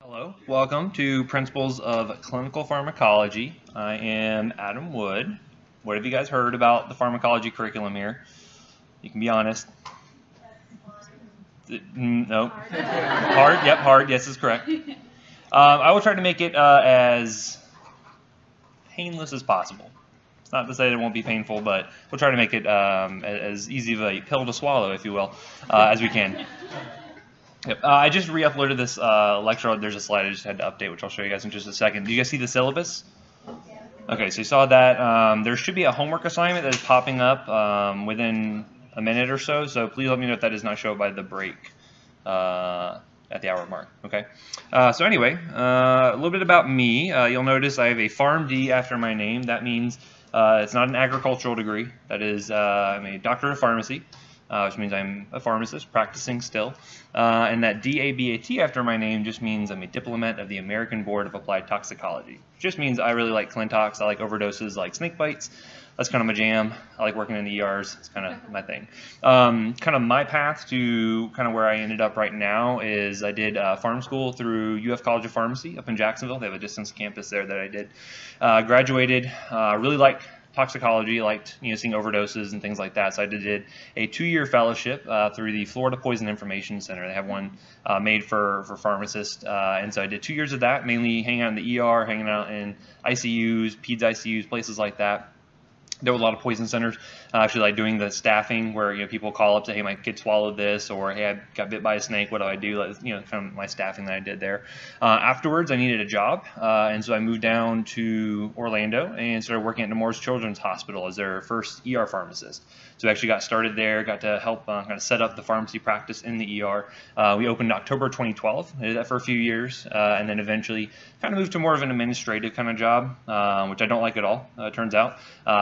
Hello, welcome to Principles of Clinical Pharmacology. I am Adam Wood. What have you guys heard about the pharmacology curriculum here? You can be honest. No. Hard? Yep, hard. Yes, is correct. I will try to make it as painless as possible. It's not to say that it won't be painful, but we'll try to make it as easy of a pill to swallow, if you will, as we can. Yep. I just re-uploaded this lecture. There's a slide I just had to update, which I'll show you guys in just a second. Do you guys see the syllabus? Okay, so you saw that. There should be a homework assignment that is popping up within a minute or so, so please let me know if that does not show by the break at the hour mark. Okay. So anyway, a little bit about me. You'll notice I have a PharmD after my name. That means it's not an agricultural degree. That is, I'm a doctor of pharmacy. Which means I'm a pharmacist practicing still. And that DABAT after my name just means I'm a diplomat of the American Board of Applied Toxicology. Which just means I really like clintox, I like overdoses, I like snake bites. That's kind of my jam. I like working in the ERs. It's kind of my thing. Kind of my path to kind of where I ended up right now is I did pharm school through UF College of Pharmacy up in Jacksonville. They have a distance campus there that I did. Graduated, really liked toxicology, liked seeing overdoses and things like that. So I did a 2-year fellowship through the Florida Poison Information Center. They have one made for pharmacists, and so I did 2 years of that, mainly hanging out in the ER, hanging out in ICUs, peds ICUs, places like that. There were a lot of poison centers. Actually, like doing the staffing where people call up, say, "Hey, my kid swallowed this," or "Hey, I got bit by a snake. What do I do?" Like, kind of my staffing that I did there. Afterwards, I needed a job, and so I moved down to Orlando and started working at Nemours Children's Hospital as their first ER pharmacist. So I actually got started there, got to help kind of set up the pharmacy practice in the ER. We opened October 2012. I did that for a few years, and then eventually kind of moved to more of an administrative kind of job, which I don't like at all, it turns out.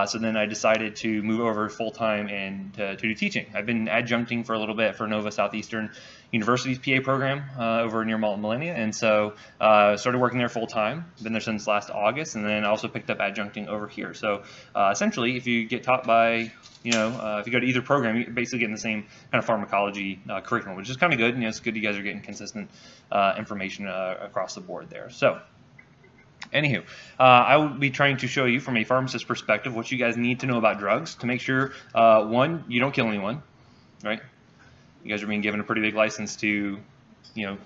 So then I decided to move over full-time and to do teaching. I've been adjuncting for a little bit for Nova Southeastern University's PA program over near Malta Millennia, and so started working there full-time. Been there since last August, and then also picked up adjuncting over here. So essentially, if you get taught by, if you go to either program, you're basically getting the same kind of pharmacology curriculum, which is kind of good. It's good you guys are getting consistent information across the board there. So anywho, I will be trying to show you from a pharmacist perspective what you guys need to know about drugs to make sure, one, you don't kill anyone, right? You guys are being given a pretty big license to,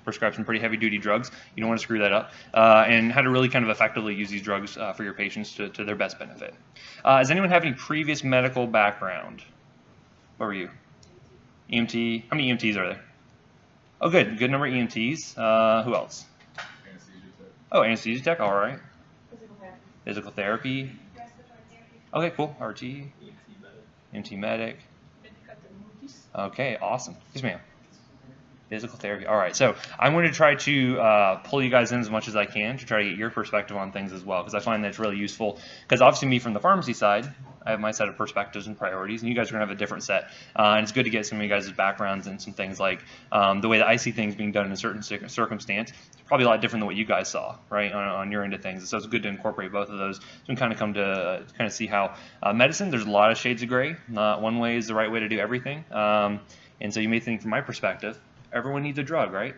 prescribe some pretty heavy-duty drugs. You don't want to screw that up. And how to really kind of effectively use these drugs for your patients to their best benefit. Does anyone have any previous medical background? What were you? EMT? How many EMTs are there? Oh, good. Good number of EMTs. Who else? Oh, anesthesia tech, all right. Physical therapy. Okay, cool. RT. EMT medic. Okay, awesome. Yes, ma'am. Physical therapy. All right, so I'm going to try to pull you guys in as much as I can to try to get your perspective on things as well, because I find that it's really useful. Because obviously me from the pharmacy side, I have my set of perspectives and priorities, and you guys are going to have a different set. And it's good to get some of you guys' backgrounds and some things like the way that I see things being done in a certain circumstance. It's probably a lot different than what you guys saw, right, on your end of things. So it's good to incorporate both of those. So we can kind of come to kind of see how medicine, there's a lot of shades of gray. Not one way is the right way to do everything. And so you may think, from my perspective, everyone needs a drug, right?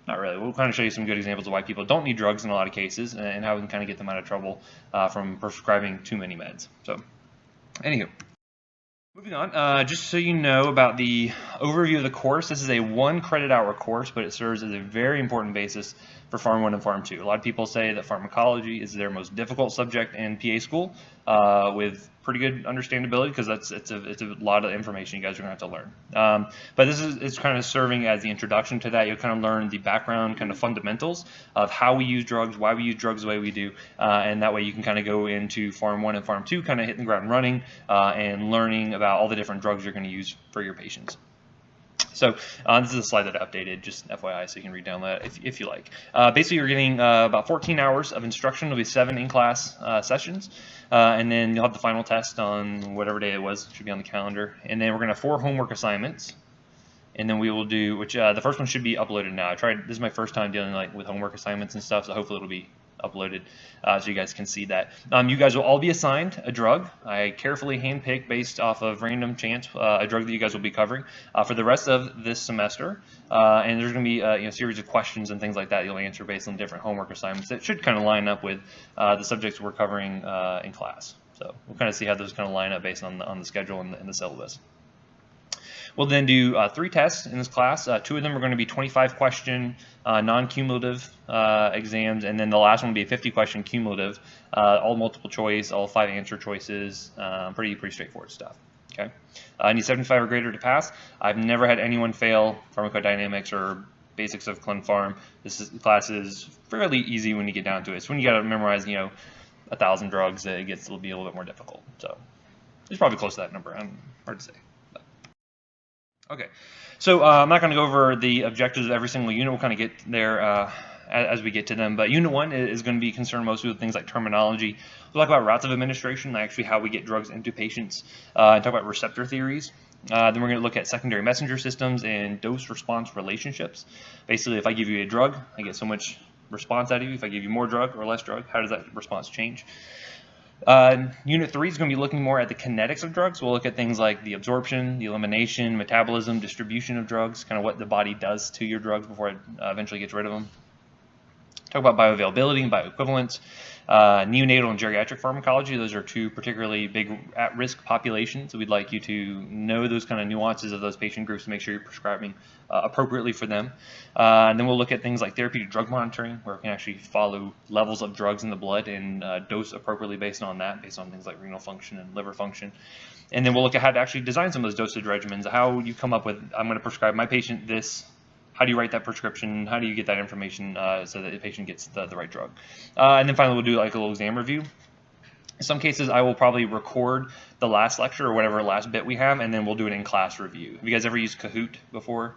Not really. We'll kind of show you some good examples of why people don't need drugs in a lot of cases and how we can kind of get them out of trouble from prescribing too many meds. So, anywho, moving on, just so you know about the overview of the course, this is a 1 credit hour course, but it serves as a very important basis for Pharm 1 and Pharm 2. A lot of people say that pharmacology is their most difficult subject in PA school, with pretty good understandability, because it's a lot of information you guys are going to have to learn. But it's kind of serving as the introduction to that. You'll kind of learn the background, kind of fundamentals of how we use drugs, why we use drugs the way we do, and that way you can kind of go into Pharm 1 and Pharm 2, kind of hitting the ground running and learning about all the different drugs you're going to use for your patients. So this is a slide that I updated, just FYI, so you can read down that if you like. Basically, you're getting about 14 hours of instruction. There'll be 7 in-class sessions, and then you'll have the final test on whatever day it was. It should be on the calendar. And then we're going to have 4 homework assignments, and then we will do, which the first one should be uploaded now. This is my first time dealing with homework assignments and stuff, so hopefully it'll be uploaded so you guys can see that. You guys will all be assigned a drug. I carefully handpicked based off of random chance a drug that you guys will be covering for the rest of this semester. And there's going to be a series of questions and things like that you'll answer based on different homework assignments that should kind of line up with the subjects we're covering in class. So we'll kind of see how those kind of line up based on the schedule and the syllabus. We'll then do 3 tests in this class. 2 of them are going to be 25-question non-cumulative exams, and then the last one will be a 50-question cumulative, all multiple choice, all 5 answer choices, pretty straightforward stuff. Okay, I need 75 or greater to pass. I've never had anyone fail pharmacodynamics or basics of Clin Pharm. This class is fairly easy when you get down to it. It's when you got to memorize, 1,000 drugs that it gets to be a little bit more difficult. So it's probably close to that number. Hard to say. Okay, so I'm not going to go over the objectives of every single unit. We'll kind of get there as we get to them. But Unit 1 is going to be concerned mostly with things like terminology. We'll talk about routes of administration, actually how we get drugs into patients, and talk about receptor theories. Then we're going to look at secondary messenger systems and dose-response relationships. Basically, if I give you a drug, I get so much response out of you. If I give you more drug or less drug, how does that response change? Unit 3 is going to be looking more at the kinetics of drugs. We'll look at things like the absorption, the elimination, metabolism, distribution of drugs, kind of what the body does to your drugs before it eventually gets rid of them. Talk about bioavailability and bioequivalence. Neonatal and geriatric pharmacology, those are 2 particularly big at-risk populations. So we'd like you to know those kind of nuances of those patient groups to make sure you're prescribing appropriately for them. And then we'll look at things like therapeutic drug monitoring, where we can actually follow levels of drugs in the blood and dose appropriately based on that, based on things like renal function and liver function. And then we'll look at how to actually design some of those dosage regimens, how you come up with, I'm going to prescribe my patient this. How do you write that prescription? How do you get that information so that the patient gets the right drug? And then finally, we'll do like a little exam review. In some cases, I will probably record the last lecture or whatever last bit we have, and then we'll do an in-class review. Have you guys ever used Kahoot before?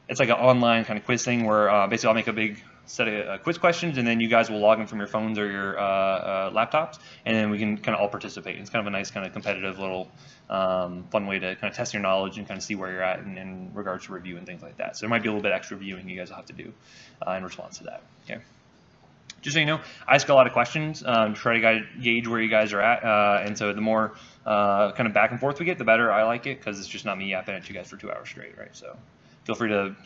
It's like an online kind of quiz thing where basically I'll make a big set of quiz questions, and then you guys will log in from your phones or your laptops, and then we can kind of all participate. It's kind of a nice kind of competitive little fun way to kind of test your knowledge and kind of see where you're at in regards to review and things like that. So there might be a little bit extra reviewing you guys will have to do in response to that. Okay. Just so you know, I ask a lot of questions to try to gauge where you guys are at, and so the more kind of back and forth we get, the better I like it, because it's just not me yapping at you guys for 2 hours straight, right? So feel free to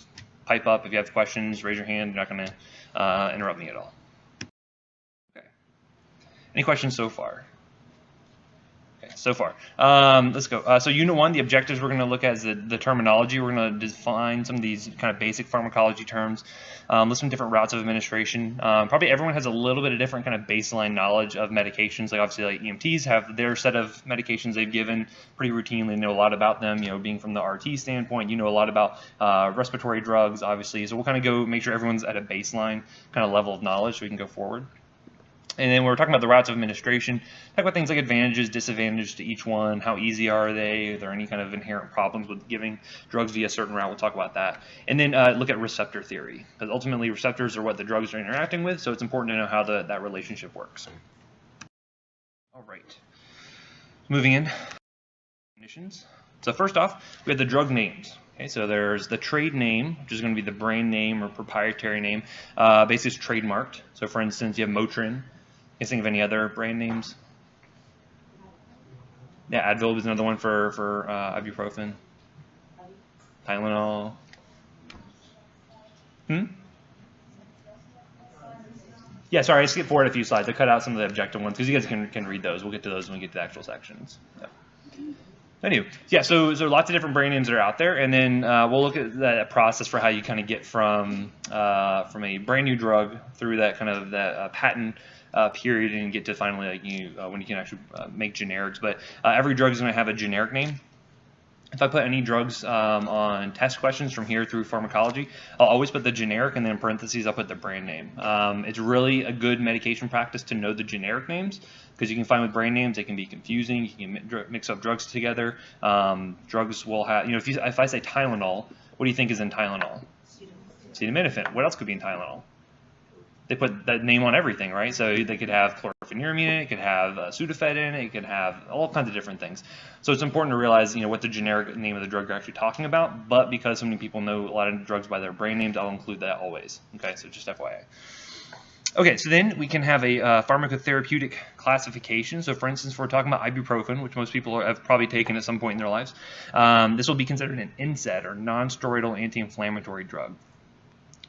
pipe up if you have questions, raise your hand. You're not going to interrupt me at all. Okay. Any questions so far? Okay, so far. Let's go. So Unit 1, the objectives we're going to look at is the terminology. We're going to define some of these kind of basic pharmacology terms, list some different routes of administration. Probably everyone has a little bit of different kind of baseline knowledge of medications. Like obviously like EMTs have their set of medications they've given pretty routinely, know a lot about them, being from the RT standpoint, know a lot about respiratory drugs, obviously. So we'll kind of go make sure everyone's at a baseline kind of level of knowledge so we can go forward. And then we're talking about the routes of administration, talk about things like advantages, disadvantages to each one, how easy are they, are there any kind of inherent problems with giving drugs via a certain route, we'll talk about that. And then look at receptor theory, because ultimately receptors are what the drugs are interacting with, so it's important to know how that relationship works. All right, moving in. Definitions. So first off, we have the drug names. Okay, so there's the trade name, which is going to be the brand name or proprietary name. Basically, it's trademarked. So for instance, you have Motrin. You guys think of any other brand names? Yeah, Advil is another one for ibuprofen. Tylenol. Yeah, sorry, I skipped forward a few slides. I cut out some of the objective ones because you guys can read those. We'll get to those when we get to the actual sections. Yeah. Anyway, yeah, so lots of different brand names that are out there, and then we'll look at that process for how you kind of get from a brand new drug through that kind of that patent period and get to finally like when you can actually make generics. But every drug is going to have a generic name. If I put any drugs on test questions from here through pharmacology, I'll always put the generic, and then in parentheses I'll put the brand name. It's really a good medication practice to know the generic names, because you can find with brand names they can be confusing. You can mix up drugs together. Drugs will have, if I say Tylenol, what do you think is in Tylenol? Acetaminophen. What else could be in Tylenol? They put that name on everything, right? So they could have chlorpheniramine in it, it could have Sudafed in it, it could have all kinds of different things. So it's important to realize, what the generic name of the drug you're actually talking about. But because so many people know a lot of drugs by their brand names, I'll include that always. Okay, so just FYI. Okay, so then we can have a pharmacotherapeutic classification. So for instance, if we're talking about ibuprofen, which most people have probably taken at some point in their lives, this will be considered an NSAID, or non-steroidal anti-inflammatory drug.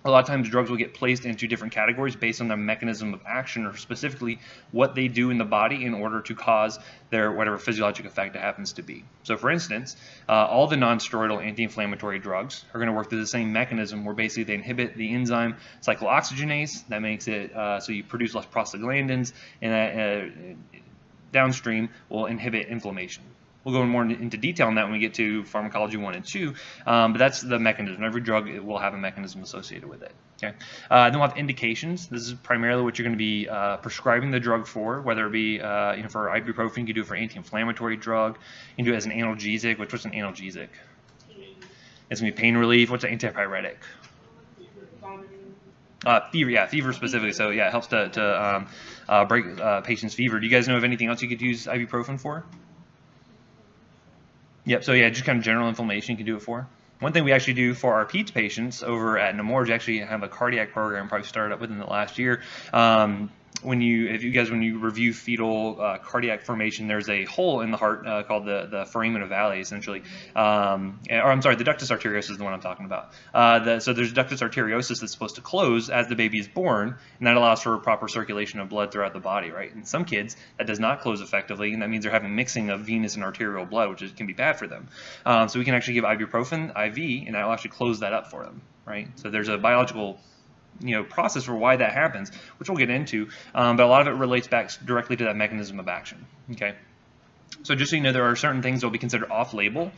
A lot of times drugs will get placed into different categories based on their mechanism of action, or specifically what they do in the body in order to cause their whatever physiologic effect it happens to be. So for instance, all the non-steroidal anti-inflammatory drugs are going to work through the same mechanism, where basically they inhibit the enzyme cyclooxygenase. That makes it so you produce less prostaglandins, and that downstream will inhibit inflammation. We'll go more into detail on that when we get to Pharmacology 1 and 2, but that's the mechanism. Every drug will have a mechanism associated with it. Okay. Then we'll have indications. This is primarily what you're going to be prescribing the drug for, whether it be for ibuprofen, you can do it for anti-inflammatory drug. You can do it as an analgesic. What's an analgesic? It's going to be pain relief. What's an antipyretic? Fever, yeah, fever specifically. So yeah, it helps to break patients' fever. Do you guys know of anything else you could use ibuprofen for? Yep, so yeah, just kind of general inflammation you can do it for. One thing we actually do for our peds patients over at Nemours, we actually have a cardiac program probably started up within the last year. When you review fetal cardiac formation, there's a hole in the heart called the foramen ovale, essentially. I'm sorry, the ductus arteriosus is the one I'm talking about. So there's ductus arteriosus that's supposed to close as the baby is born, and that allows for proper circulation of blood throughout the body, right? In some kids, that does not close effectively, and that means they're having mixing of venous and arterial blood, which can be bad for them. So we can actually give ibuprofen IV, and that will actually close that up for them, right? So there's a biological process for why that happens, which we'll get into, but a lot of it relates back directly to that mechanism of action. Okay, so just so you know, there are certain things that will be considered off-label.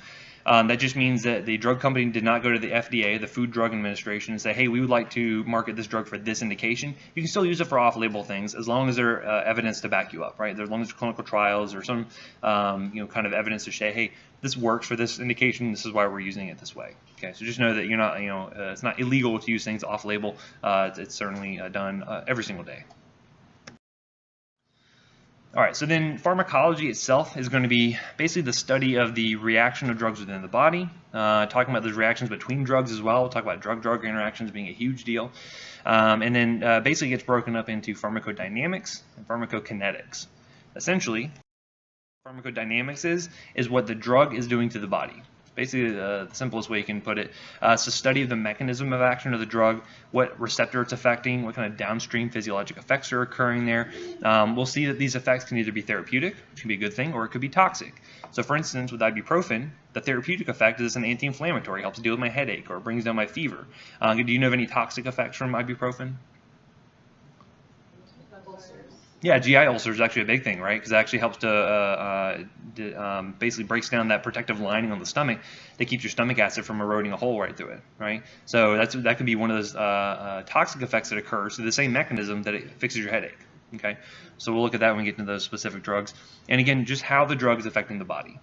That just means that the drug company did not go to the FDA, the Food Drug Administration, and say, hey, we would like to market this drug for this indication. You can still use it for off-label things as long as there's evidence to back you up, right? As long as there's clinical trials or some kind of evidence to say, hey, this works for this indication, this is why we're using it this way. Okay, so just know that you're not, it's not illegal to use things off-label. It's certainly done every single day. All right, so then pharmacology itself is going to be basically the study of the reaction of drugs within the body, talking about those reactions between drugs as well. We'll talk about drug-drug interactions being a huge deal. And then basically gets broken up into pharmacodynamics and pharmacokinetics. Essentially, pharmacodynamics is what the drug is doing to the body. Basically, the simplest way you can put it. It's a study of the mechanism of action of the drug, what receptor it's affecting, what kind of downstream physiologic effects are occurring there. We'll see that these effects can either be therapeutic, which can be a good thing, or it could be toxic. So for instance, with ibuprofen, the therapeutic effect is an anti-inflammatory, helps deal with my headache, or brings down my fever. Do you know of any toxic effects from ibuprofen? Yeah, GI ulcers is actually a big thing, right? Because it actually helps to basically breaks down that protective lining on the stomach that keeps your stomach acid from eroding a hole right through it, right? So that could be one of those toxic effects that occur. So the same mechanism that it fixes your headache. Okay, so we'll look at that when we get into those specific drugs, and again, just how the drug is affecting the body.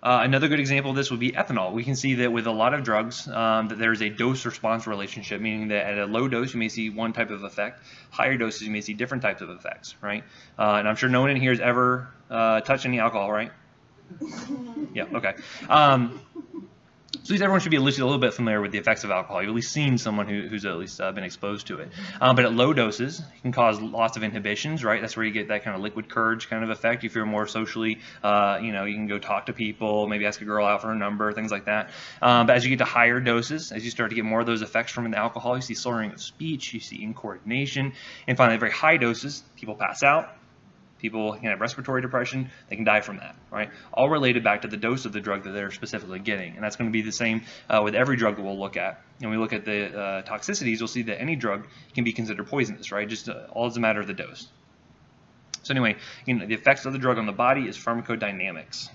Another good example of this would be ethanol. We can see that with a lot of drugs that there's a dose-response relationship, meaning that at a low dose you may see one type of effect, higher doses you may see different types of effects, right? And I'm sure no one in here has ever touched any alcohol, right? Yeah, okay. So at least everyone should be at least a little bit familiar with the effects of alcohol. You've at least seen someone who's at least been exposed to it. But at low doses, it can cause lots of inhibitions, right? That's where you get that kind of liquid courage kind of effect. If you're more socially, you can go talk to people, maybe ask a girl out for a number, things like that. But as you get to higher doses, as you start to get more of those effects from the alcohol, you see slurring of speech, you see incoordination, and finally at very high doses, people pass out. People can have respiratory depression, they can die from that, right? All related back to the dose of the drug that they're specifically getting. And that's going to be the same with every drug that we'll look at. And we look at the toxicities, you'll see that any drug can be considered poisonous, right? Just all is a matter of the dose. So anyway, the effects of the drug on the body is pharmacodynamics.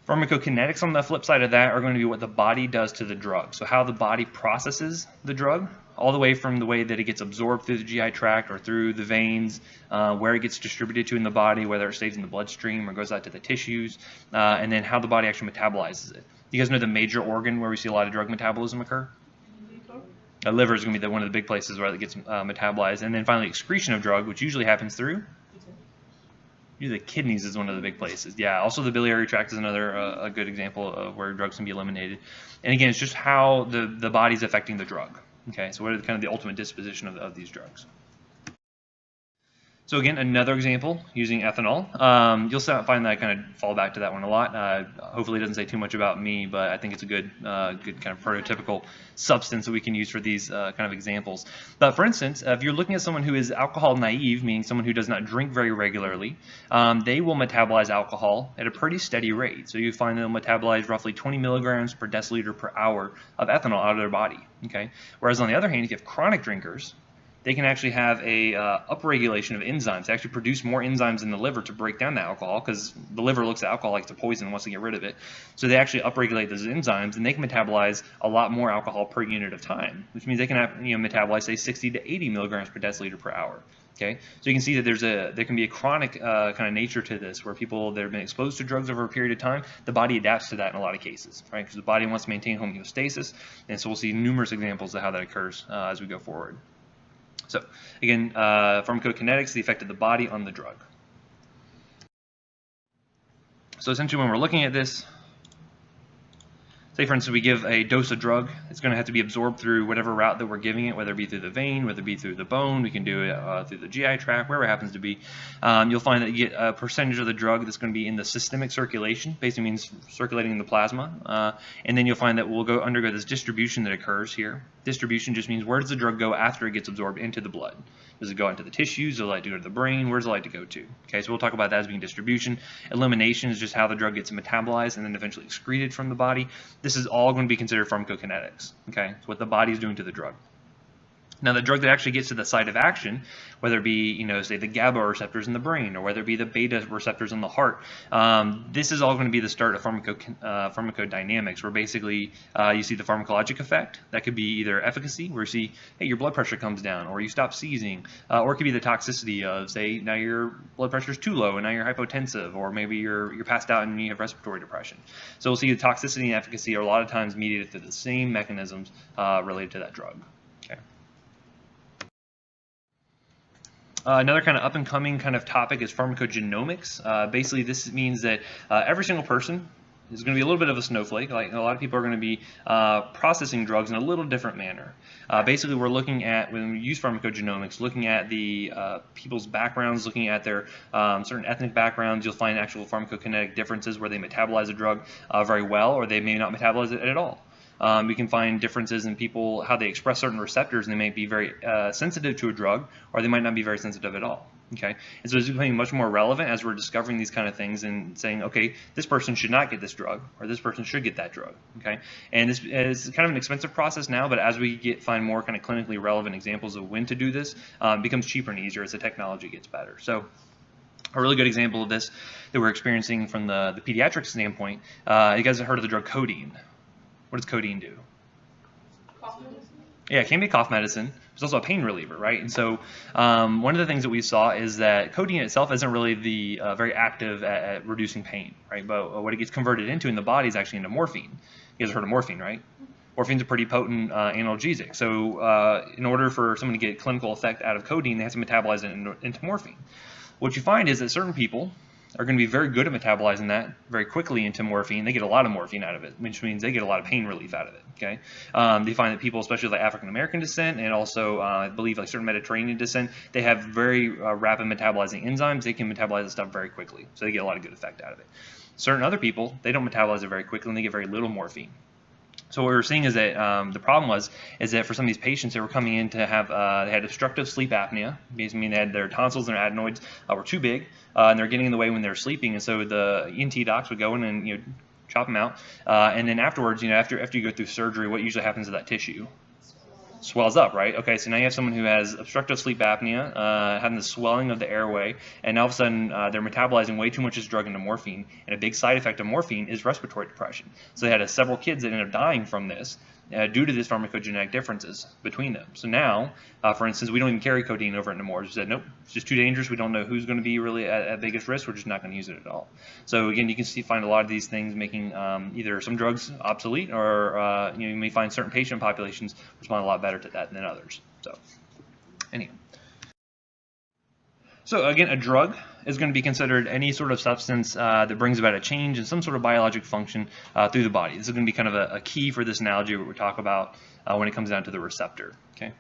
Pharmacokinetics on the flip side of that are going to be what the body does to the drug. So how the body processes the drug, all the way from the way that it gets absorbed through the GI tract or through the veins, where it gets distributed to in the body, whether it stays in the bloodstream or goes out to the tissues, and then how the body actually metabolizes it. You guys know the major organ where we see a lot of drug metabolism occur? Liver is going to be one of the big places where it gets metabolized. And then finally excretion of drug, which usually happens through? Usually the kidneys is one of the big places. Yeah, also the biliary tract is another a good example of where drugs can be eliminated. And again, it's just how the body's affecting the drug. Okay, so what are kind of the ultimate disposition of these drugs? So again, another example using ethanol. You'll find that I kind of fall back to that one a lot. Hopefully it doesn't say too much about me, but I think it's a good kind of prototypical substance that we can use for these kind of examples. But for instance, if you're looking at someone who is alcohol naive, meaning someone who does not drink very regularly, they will metabolize alcohol at a pretty steady rate. So you find they'll metabolize roughly 20 milligrams per deciliter per hour of ethanol out of their body. Okay. Whereas on the other hand, if you have chronic drinkers, they can actually have a upregulation of enzymes. They actually produce more enzymes in the liver to break down the alcohol, because the liver looks at alcohol like it's a poison and wants to get rid of it. So they actually upregulate those enzymes, and they can metabolize a lot more alcohol per unit of time, which means they can have, metabolize, say, 60 to 80 milligrams per deciliter per hour. Okay, so you can see that there can be a chronic kind of nature to this, where people that have been exposed to drugs over a period of time, the body adapts to that in a lot of cases, right? Because the body wants to maintain homeostasis, and so we'll see numerous examples of how that occurs as we go forward. So again, pharmacokinetics, the effect of the body on the drug. So essentially when we're looking at this, say for instance we give a dose of drug, it's going to have to be absorbed through whatever route that we're giving it, whether it be through the vein, whether it be through the bone, we can do it through the GI tract, wherever it happens to be. You'll find that you get a percentage of the drug that's going to be in the systemic circulation, basically means circulating in the plasma, and then you'll find that we'll undergo this distribution that occurs here. Distribution just means where does the drug go after it gets absorbed into the blood? Does it go into the tissues? Does it like to go to the brain? Where does it like to go to? Okay, so we'll talk about that as being distribution. Elimination is just how the drug gets metabolized and then eventually excreted from the body. This is all going to be considered pharmacokinetics. Okay, it's what the body is doing to the drug. Now, the drug that actually gets to the site of action, whether it be, say, the GABA receptors in the brain, or whether it be the beta receptors in the heart, this is all going to be the start of pharmacodynamics, where basically you see the pharmacologic effect. That could be either efficacy, where you see, hey, your blood pressure comes down, or you stop seizing, or it could be the toxicity of, say, now your blood pressure is too low, and now you're hypotensive, or maybe you're passed out and you have respiratory depression. So we'll see the toxicity and efficacy are a lot of times mediated through the same mechanisms related to that drug. Okay. Another kind of up-and-coming kind of topic is pharmacogenomics. Basically, this means that every single person is going to be a little bit of a snowflake. Like a lot of people are going to be processing drugs in a little different manner. Basically, we're looking at, when we use pharmacogenomics, looking at the people's backgrounds, looking at their certain ethnic backgrounds. You'll find actual pharmacokinetic differences where they metabolize a drug very well, or they may not metabolize it at all. We can find differences in people, how they express certain receptors, and they may be very sensitive to a drug, or they might not be very sensitive at all. Okay, and so it's becoming much more relevant as we're discovering these kind of things and saying, okay, this person should not get this drug, or this person should get that drug. Okay, and this is kind of an expensive process now, but as we find more kind of clinically relevant examples of when to do this, it becomes cheaper and easier as the technology gets better. So a really good example of this that we're experiencing from the pediatric standpoint, you guys have heard of the drug codeine. What does codeine do? Cough medicine? Yeah, it can be cough medicine. It's also a pain reliever, right? And so one of the things that we saw is that codeine itself isn't really very active at reducing pain, right? But what it gets converted into in the body is actually into morphine. You guys have heard of morphine, right? Morphine's a pretty potent analgesic. So in order for someone to get clinical effect out of codeine, they have to metabolize it into morphine. What you find is that certain people are going to be very good at metabolizing that very quickly into morphine. They get a lot of morphine out of it, which means they get a lot of pain relief out of it. Okay, they find that people, especially like African American descent, and also I believe like certain Mediterranean descent, they have very rapid metabolizing enzymes. They can metabolize the stuff very quickly, so they get a lot of good effect out of it. Certain other people, they don't metabolize it very quickly, and they get very little morphine. So what we were seeing is that the problem is that for some of these patients, they were coming in to have they had obstructive sleep apnea. Basically, mean they had their tonsils and their adenoids were too big, and they're getting in the way when they're sleeping. And so the ENT docs would go in and chop them out, and then afterwards, after you go through surgery, what usually happens to that tissue? Swells up, right? Okay, so now you have someone who has obstructive sleep apnea, having the swelling of the airway, and all of a sudden they're metabolizing way too much of this drug into morphine, and a big side effect of morphine is respiratory depression. So they had several kids that ended up dying from this due to these pharmacogenetic differences between them. So now, for instance, we don't even carry codeine over anymore. We said, nope, it's just too dangerous. We don't know who's going to be really at biggest risk. We're just not going to use it at all. So again, you can find a lot of these things making either some drugs obsolete, or you may find certain patient populations respond a lot better to that than others. So anyhow. So again, a drug is going to be considered any sort of substance that brings about a change in some sort of biologic function through the body. This is going to be kind of a key for this analogy what we talk about when it comes down to the receptor. Okay.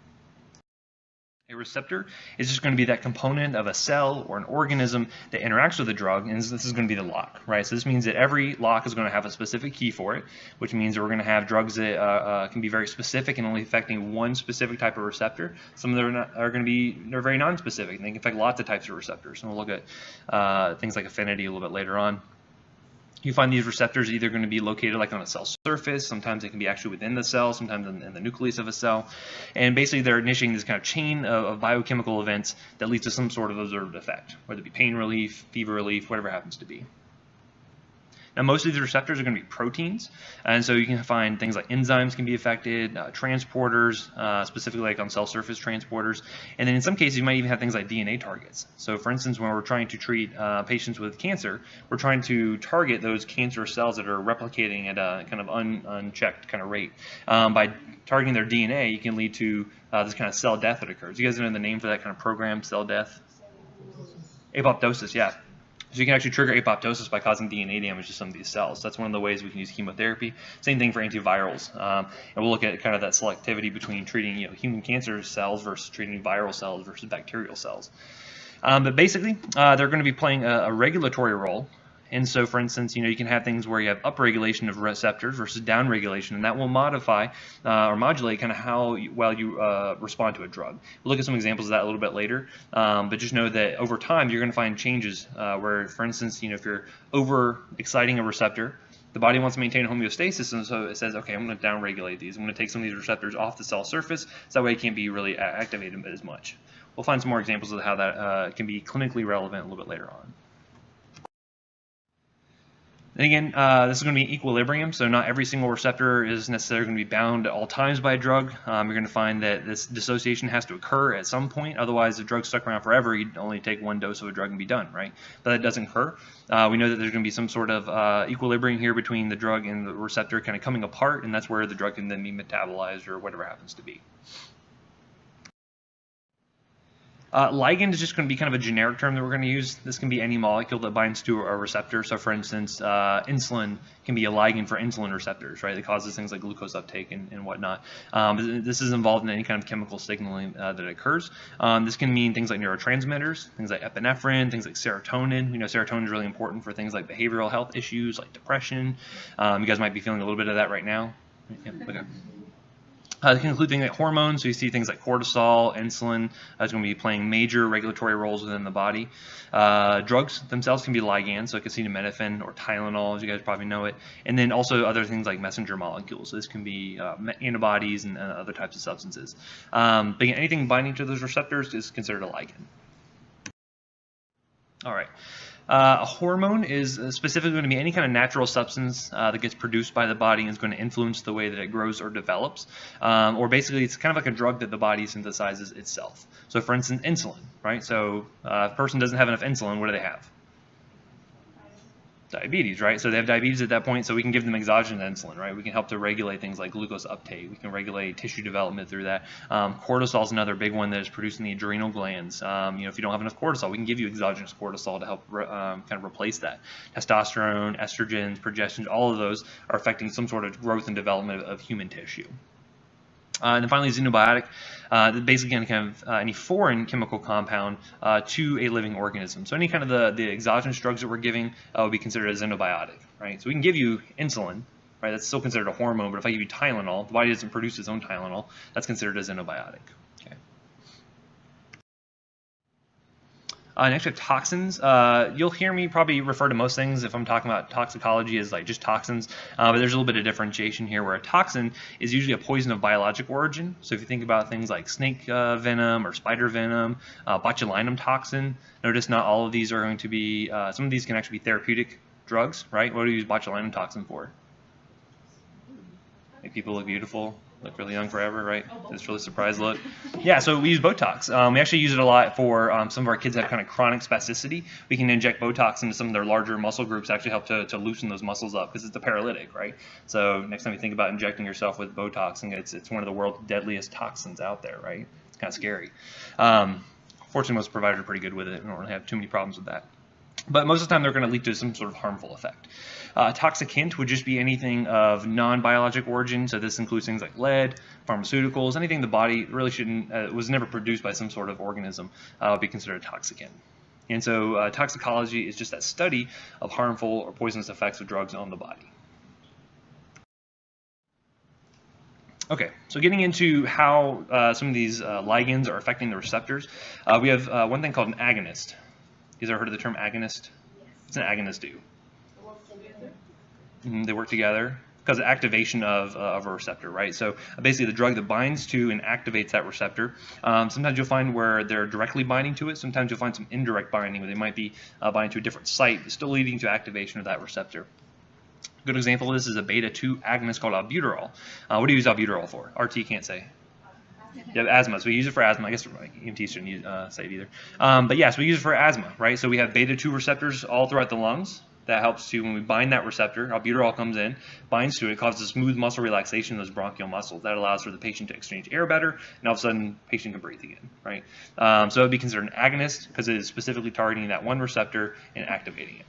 A receptor is just going to be that component of a cell or an organism that interacts with the drug, and this is going to be the lock, right? So this means that every lock is going to have a specific key for it, which means that we're going to have drugs that can be very specific and only affecting one specific type of receptor. Some of them are going to be very non-specific, and they can affect lots of types of receptors. And we'll look at things like affinity a little bit later on. You find these receptors either going to be located like on a cell surface, sometimes they can be actually within the cell, sometimes in the nucleus of a cell, and basically they're initiating this kind of chain of biochemical events that leads to some sort of observed effect, whether it be pain relief, fever relief, whatever it happens to be. Now, most of these receptors are going to be proteins, and so you can find things like enzymes can be affected, transporters, specifically like on cell surface transporters, and then in some cases you might even have things like DNA targets. So for instance, when we're trying to treat patients with cancer, we're trying to target those cancer cells that are replicating at a kind of unchecked kind of rate. By targeting their DNA, you can lead to this kind of cell death that occurs. You guys know the name for that kind of program, cell death? Apoptosis, yeah. So you can actually trigger apoptosis by causing DNA damage to some of these cells. That's one of the ways we can use chemotherapy. Same thing for antivirals. And we'll look at kind of that selectivity between treating human cancer cells versus treating viral cells versus bacterial cells. But basically, they're going to be playing a regulatory role. And so, for instance, you can have things where you have upregulation of receptors versus downregulation, and that will modify or modulate kind of how well you respond to a drug. We'll look at some examples of that a little bit later, but just know that over time you're going to find changes where, for instance, if you're over-exciting a receptor, the body wants to maintain homeostasis, and so it says, okay, I'm going to downregulate these. I'm going to take some of these receptors off the cell surface, so that way it can't be really activated as much. We'll find some more examples of how that can be clinically relevant a little bit later on. And again, this is going to be equilibrium, so not every single receptor is necessarily going to be bound at all times by a drug. You're going to find that this dissociation has to occur at some point, otherwise the drug's stuck around forever. You'd only take one dose of a drug and be done, right? But that doesn't occur. We know that there's going to be some sort of equilibrium here between the drug and the receptor kind of coming apart, and that's where the drug can then be metabolized or whatever happens to be. Ligand is just going to be kind of a generic term that we're going to use. This can be any molecule that binds to a receptor. So for instance, insulin can be a ligand for insulin receptors, right? That causes things like glucose uptake and whatnot. This is involved in any kind of chemical signaling that occurs. This can mean things like neurotransmitters, things like epinephrine, things like serotonin. Serotonin is really important for things like behavioral health issues like depression. You guys might be feeling a little bit of that right now. Yeah, okay. It can include things like hormones, so you see things like cortisol, insulin, is going to be playing major regulatory roles within the body. Drugs themselves can be ligands, so acetaminophen or Tylenol, as you guys probably know it, and then also other things like messenger molecules. So this can be antibodies and other types of substances. But again, anything binding to those receptors is considered a ligand. All right. A hormone is specifically going to be any kind of natural substance that gets produced by the body and is going to influence the way that it grows or develops. Or basically, it's kind of like a drug that the body synthesizes itself. So for instance, insulin, right? So if a person doesn't have enough insulin, what do they have? Diabetes, right? So they have diabetes at that point, so we can give them exogenous insulin, right? We can help to regulate things like glucose uptake. We can regulate tissue development through that. Cortisol is another big one that is produced in the adrenal glands. If you don't have enough cortisol, we can give you exogenous cortisol to help kind of replace that. Testosterone, estrogens, progestins, all of those are affecting some sort of growth and development of human tissue. And then finally, xenobiotic, basically kind of any foreign chemical compound to a living organism. So any kind of the exogenous drugs that we're giving would be considered a xenobiotic, right? So we can give you insulin, right? That's still considered a hormone, but if I give you Tylenol, the body doesn't produce its own Tylenol, that's considered a xenobiotic. Okay. Next we have toxins. You'll hear me probably refer to most things if I'm talking about toxicology as like just toxins, but there's a little bit of differentiation here where a toxin is usually a poison of biologic origin. So if you think about things like snake venom or spider venom, botulinum toxin, notice not all of these are going to be, some of these can actually be therapeutic drugs, right? What do you use botulinum toxin for? Make people look beautiful. Look really young forever, right? This really surprised look. Yeah, so we use Botox. We actually use it a lot for some of our kids that have kind of chronic spasticity. We can inject Botox into some of their larger muscle groups, actually help to loosen those muscles up because it's a paralytic, right? So next time you think about injecting yourself with Botox, it's one of the world's deadliest toxins out there, right? It's kind of scary. Fortunately, most providers are pretty good with it. We don't really have too many problems with that. But most of the time, they're going to lead to some sort of harmful effect. Toxic hint would just be anything of non-biologic origin. So this includes things like lead, pharmaceuticals, anything the body really shouldn't, was never produced by some sort of organism would be considered a toxic hint. And so toxicology is just that study of harmful or poisonous effects of drugs on the body. Okay, so getting into how some of these ligands are affecting the receptors, we have one thing called an agonist. You guys ever heard of the term agonist? Yes. What's an agonist do? They work together because of activation of a receptor, right? So basically the drug that binds to and activates that receptor. Sometimes you'll find where they're directly binding to it. Sometimes you'll find some indirect binding where they might be binding to a different site, but still leading to activation of that receptor. A good example of this is a beta-2 agonist called albuterol. What do you use albuterol for? RT can't say. Yeah, asthma. So we use it for asthma. I guess EMT shouldn't use, say it either. But yes, we use it for asthma, right? So we have beta-2 receptors all throughout the lungs. That helps to, when we bind that receptor, albuterol comes in, binds to it, causes smooth muscle relaxation of those bronchial muscles. That allows for the patient to exchange air better, and all of a sudden, the patient can breathe again, right? So it would be considered an agonist because it is specifically targeting that one receptor and activating it.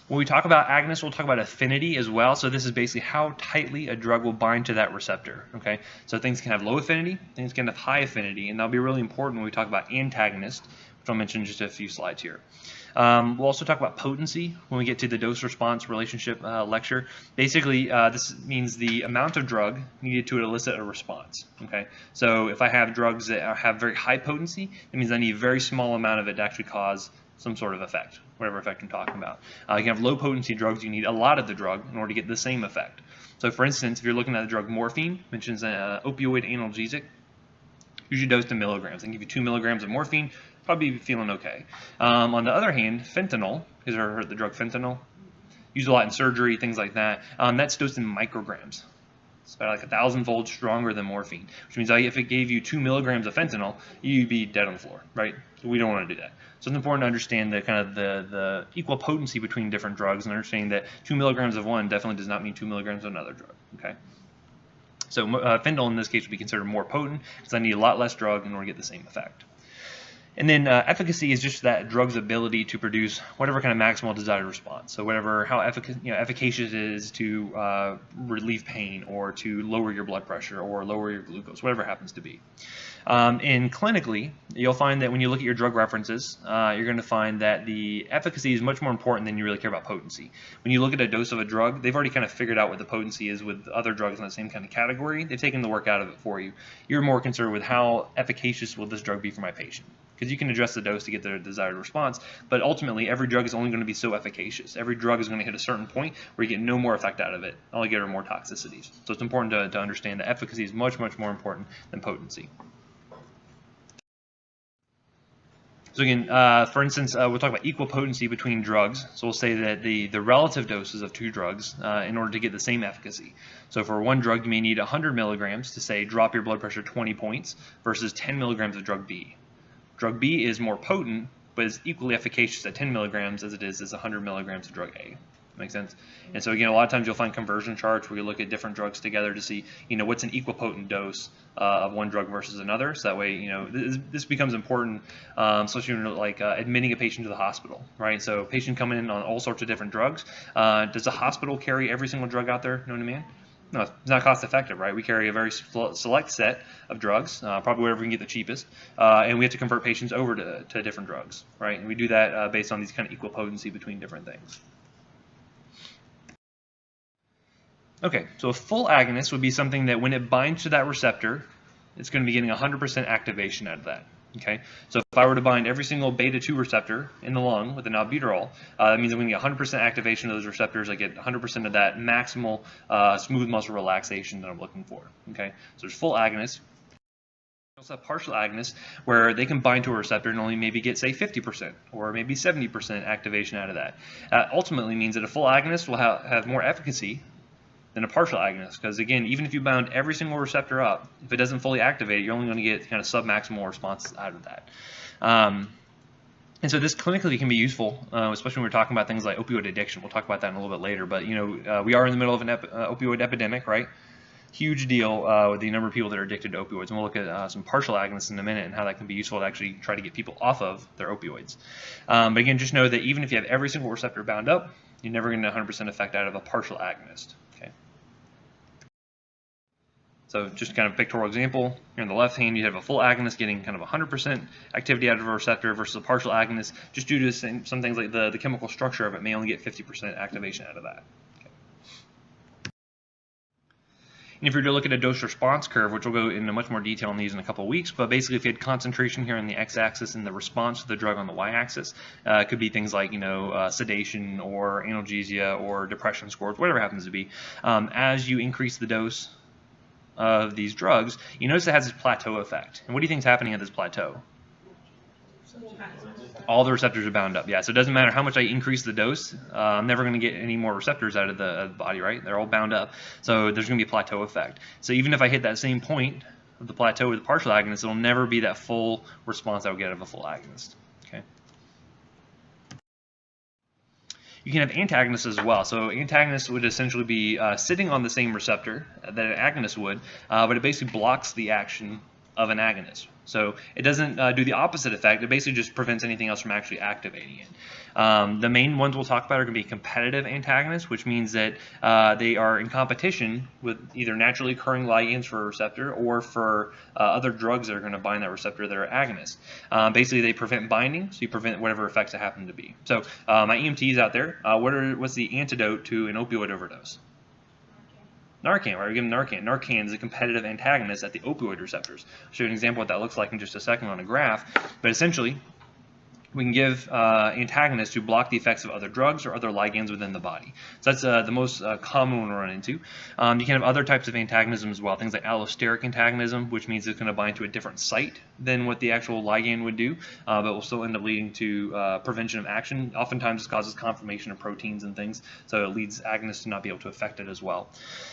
When we talk about agonists, we'll talk about affinity as well. So this is basically how tightly a drug will bind to that receptor. Okay, so things can have low affinity, things can have high affinity, and that'll be really important when we talk about antagonists, which I'll mention in just a few slides here. We'll also talk about potency when we get to the dose-response relationship lecture. Basically, this means the amount of drug needed to elicit a response. Okay, so if I have drugs that have very high potency, it means I need a very small amount of it to actually cause some sort of effect, whatever effect I'm talking about. You can have low potency drugs, you need a lot of the drug in order to get the same effect. So for instance, if you're looking at the drug morphine, mentions an opioid analgesic, usually dosed in milligrams. They can give you 2 milligrams of morphine, probably be feeling okay. On the other hand, fentanyl, you guys ever heard the drug fentanyl? Used a lot in surgery, things like that. That's dosed in micrograms. It's about like 1,000-fold stronger than morphine, which means if it gave you 2 milligrams of fentanyl, you'd be dead on the floor, right? So we don't want to do that. So it's important to understand the kind of the equal potency between different drugs and understanding that 2 milligrams of one definitely does not mean 2 milligrams of another drug, okay? So fentanyl in this case would be considered more potent because I need a lot less drug in order to get the same effect. And then efficacy is just that drug's ability to produce whatever kind of maximal desired response. So how efficacious it is to relieve pain or to lower your blood pressure or lower your glucose, whatever it happens to be. And clinically, you'll find that when you look at your drug references, you're going to find that the efficacy is much more important than you really care about potency. When you look at a dose of a drug, they've already kind of figured out what the potency is with other drugs in the same kind of category. They've taken the work out of it for you. You're more concerned with how efficacious will this drug be for my patient. Because you can adjust the dose to get the desired response, but ultimately every drug is only going to be so efficacious. Every drug is going to hit a certain point where you get no more effect out of it. All you get are more toxicities. So it's important to understand that efficacy is much, much more important than potency. So again, for instance, we'll talk about equal potency between drugs. So we'll say that the relative doses of two drugs in order to get the same efficacy. So for one drug, you may need 100 milligrams to say drop your blood pressure 20 points versus 10 milligrams of drug B. Drug B is more potent, but is equally efficacious at 10 milligrams as it is as 100 milligrams of drug A. Make sense? And so again, a lot of times you'll find conversion charts where you look at different drugs together to see, what's an equal potent dose of one drug versus another. So that way, this becomes important, especially when like admitting a patient to the hospital, right? So a patient coming in on all sorts of different drugs. Does the hospital carry every single drug out there known to man? No, it's not cost effective, right? We carry a very select set of drugs, probably wherever we can get the cheapest, and we have to convert patients over to different drugs, right? And we do that based on these kind of equal potency between different things. Okay, so a full agonist would be something that when it binds to that receptor, it's going to be getting 100% activation out of that. Okay, so if I were to bind every single beta-2 receptor in the lung with an albuterol, that means I'm going to get 100% activation of those receptors. I get 100% of that maximal smooth muscle relaxation that I'm looking for. Okay, so there's full agonists. We also have partial agonists where they can bind to a receptor and only maybe get, say, 50% or maybe 70% activation out of that. Ultimately means that a full agonist will have more efficacy than a partial agonist, because again, even if you bound every single receptor up, if it doesn't fully activate, you're only going to get kind of submaximal responses out of that. And so this clinically can be useful, especially when we're talking about things like opioid addiction. We'll talk about that in a little bit later, but we are in the middle of an opioid epidemic, right? huge deal with the number of people that are addicted to opioids. And we'll look at some partial agonists in a minute and how that can be useful to actually try to get people off of their opioids. But again, just know that even if you have every single receptor bound up, you're never going to 100% effect out of a partial agonist. Okay. So just kind of pictorial example, here on the left hand you have a full agonist getting kind of 100% activity out of a receptor versus a partial agonist, just due to some things like the chemical structure of it may only get 50% activation out of that. Okay. And if you were to look at a dose response curve, which we'll go into much more detail on these in a couple of weeks, but basically if you had concentration here on the x-axis and the response to the drug on the y-axis, it could be things like sedation or analgesia or depression scores, whatever it happens to be. As you increase the dose of these drugs, you notice it has this plateau effect. And what do you think is happening at this plateau? All the receptors are bound up. Yeah, so it doesn't matter how much I increase the dose, I'm never going to get any more receptors out of the body, right? They're all bound up. So there's going to be a plateau effect. So even if I hit that same point of the plateau with the partial agonist, it'll never be that full response I would get out of a full agonist. Okay. You can have antagonists as well. So antagonists would essentially be sitting on the same receptor that an agonist would, but it basically blocks the action of an agonist. So it doesn't do the opposite effect. It basically just prevents anything else from actually activating it. The main ones we'll talk about are going to be competitive antagonists, which means that they are in competition with either naturally occurring ligands for a receptor or for other drugs that are going to bind that receptor that are agonists. Basically, they prevent binding, so you prevent whatever effects it happen to be. So my EMTs out there, what's the antidote to an opioid overdose? Narcan, right? We give them Narcan. Narcan is a competitive antagonist at the opioid receptors. I'll show you an example of what that looks like in just a second on a graph. But essentially, we can give antagonists to block the effects of other drugs or other ligands within the body. So that's the most common one we run into. You can have other types of antagonism as well, things like allosteric antagonism, which means it's going to bind to a different site than what the actual ligand would do, but will still end up leading to prevention of action. Oftentimes, this causes conformation of proteins and things, so it leads agonists to not be able to affect it as well.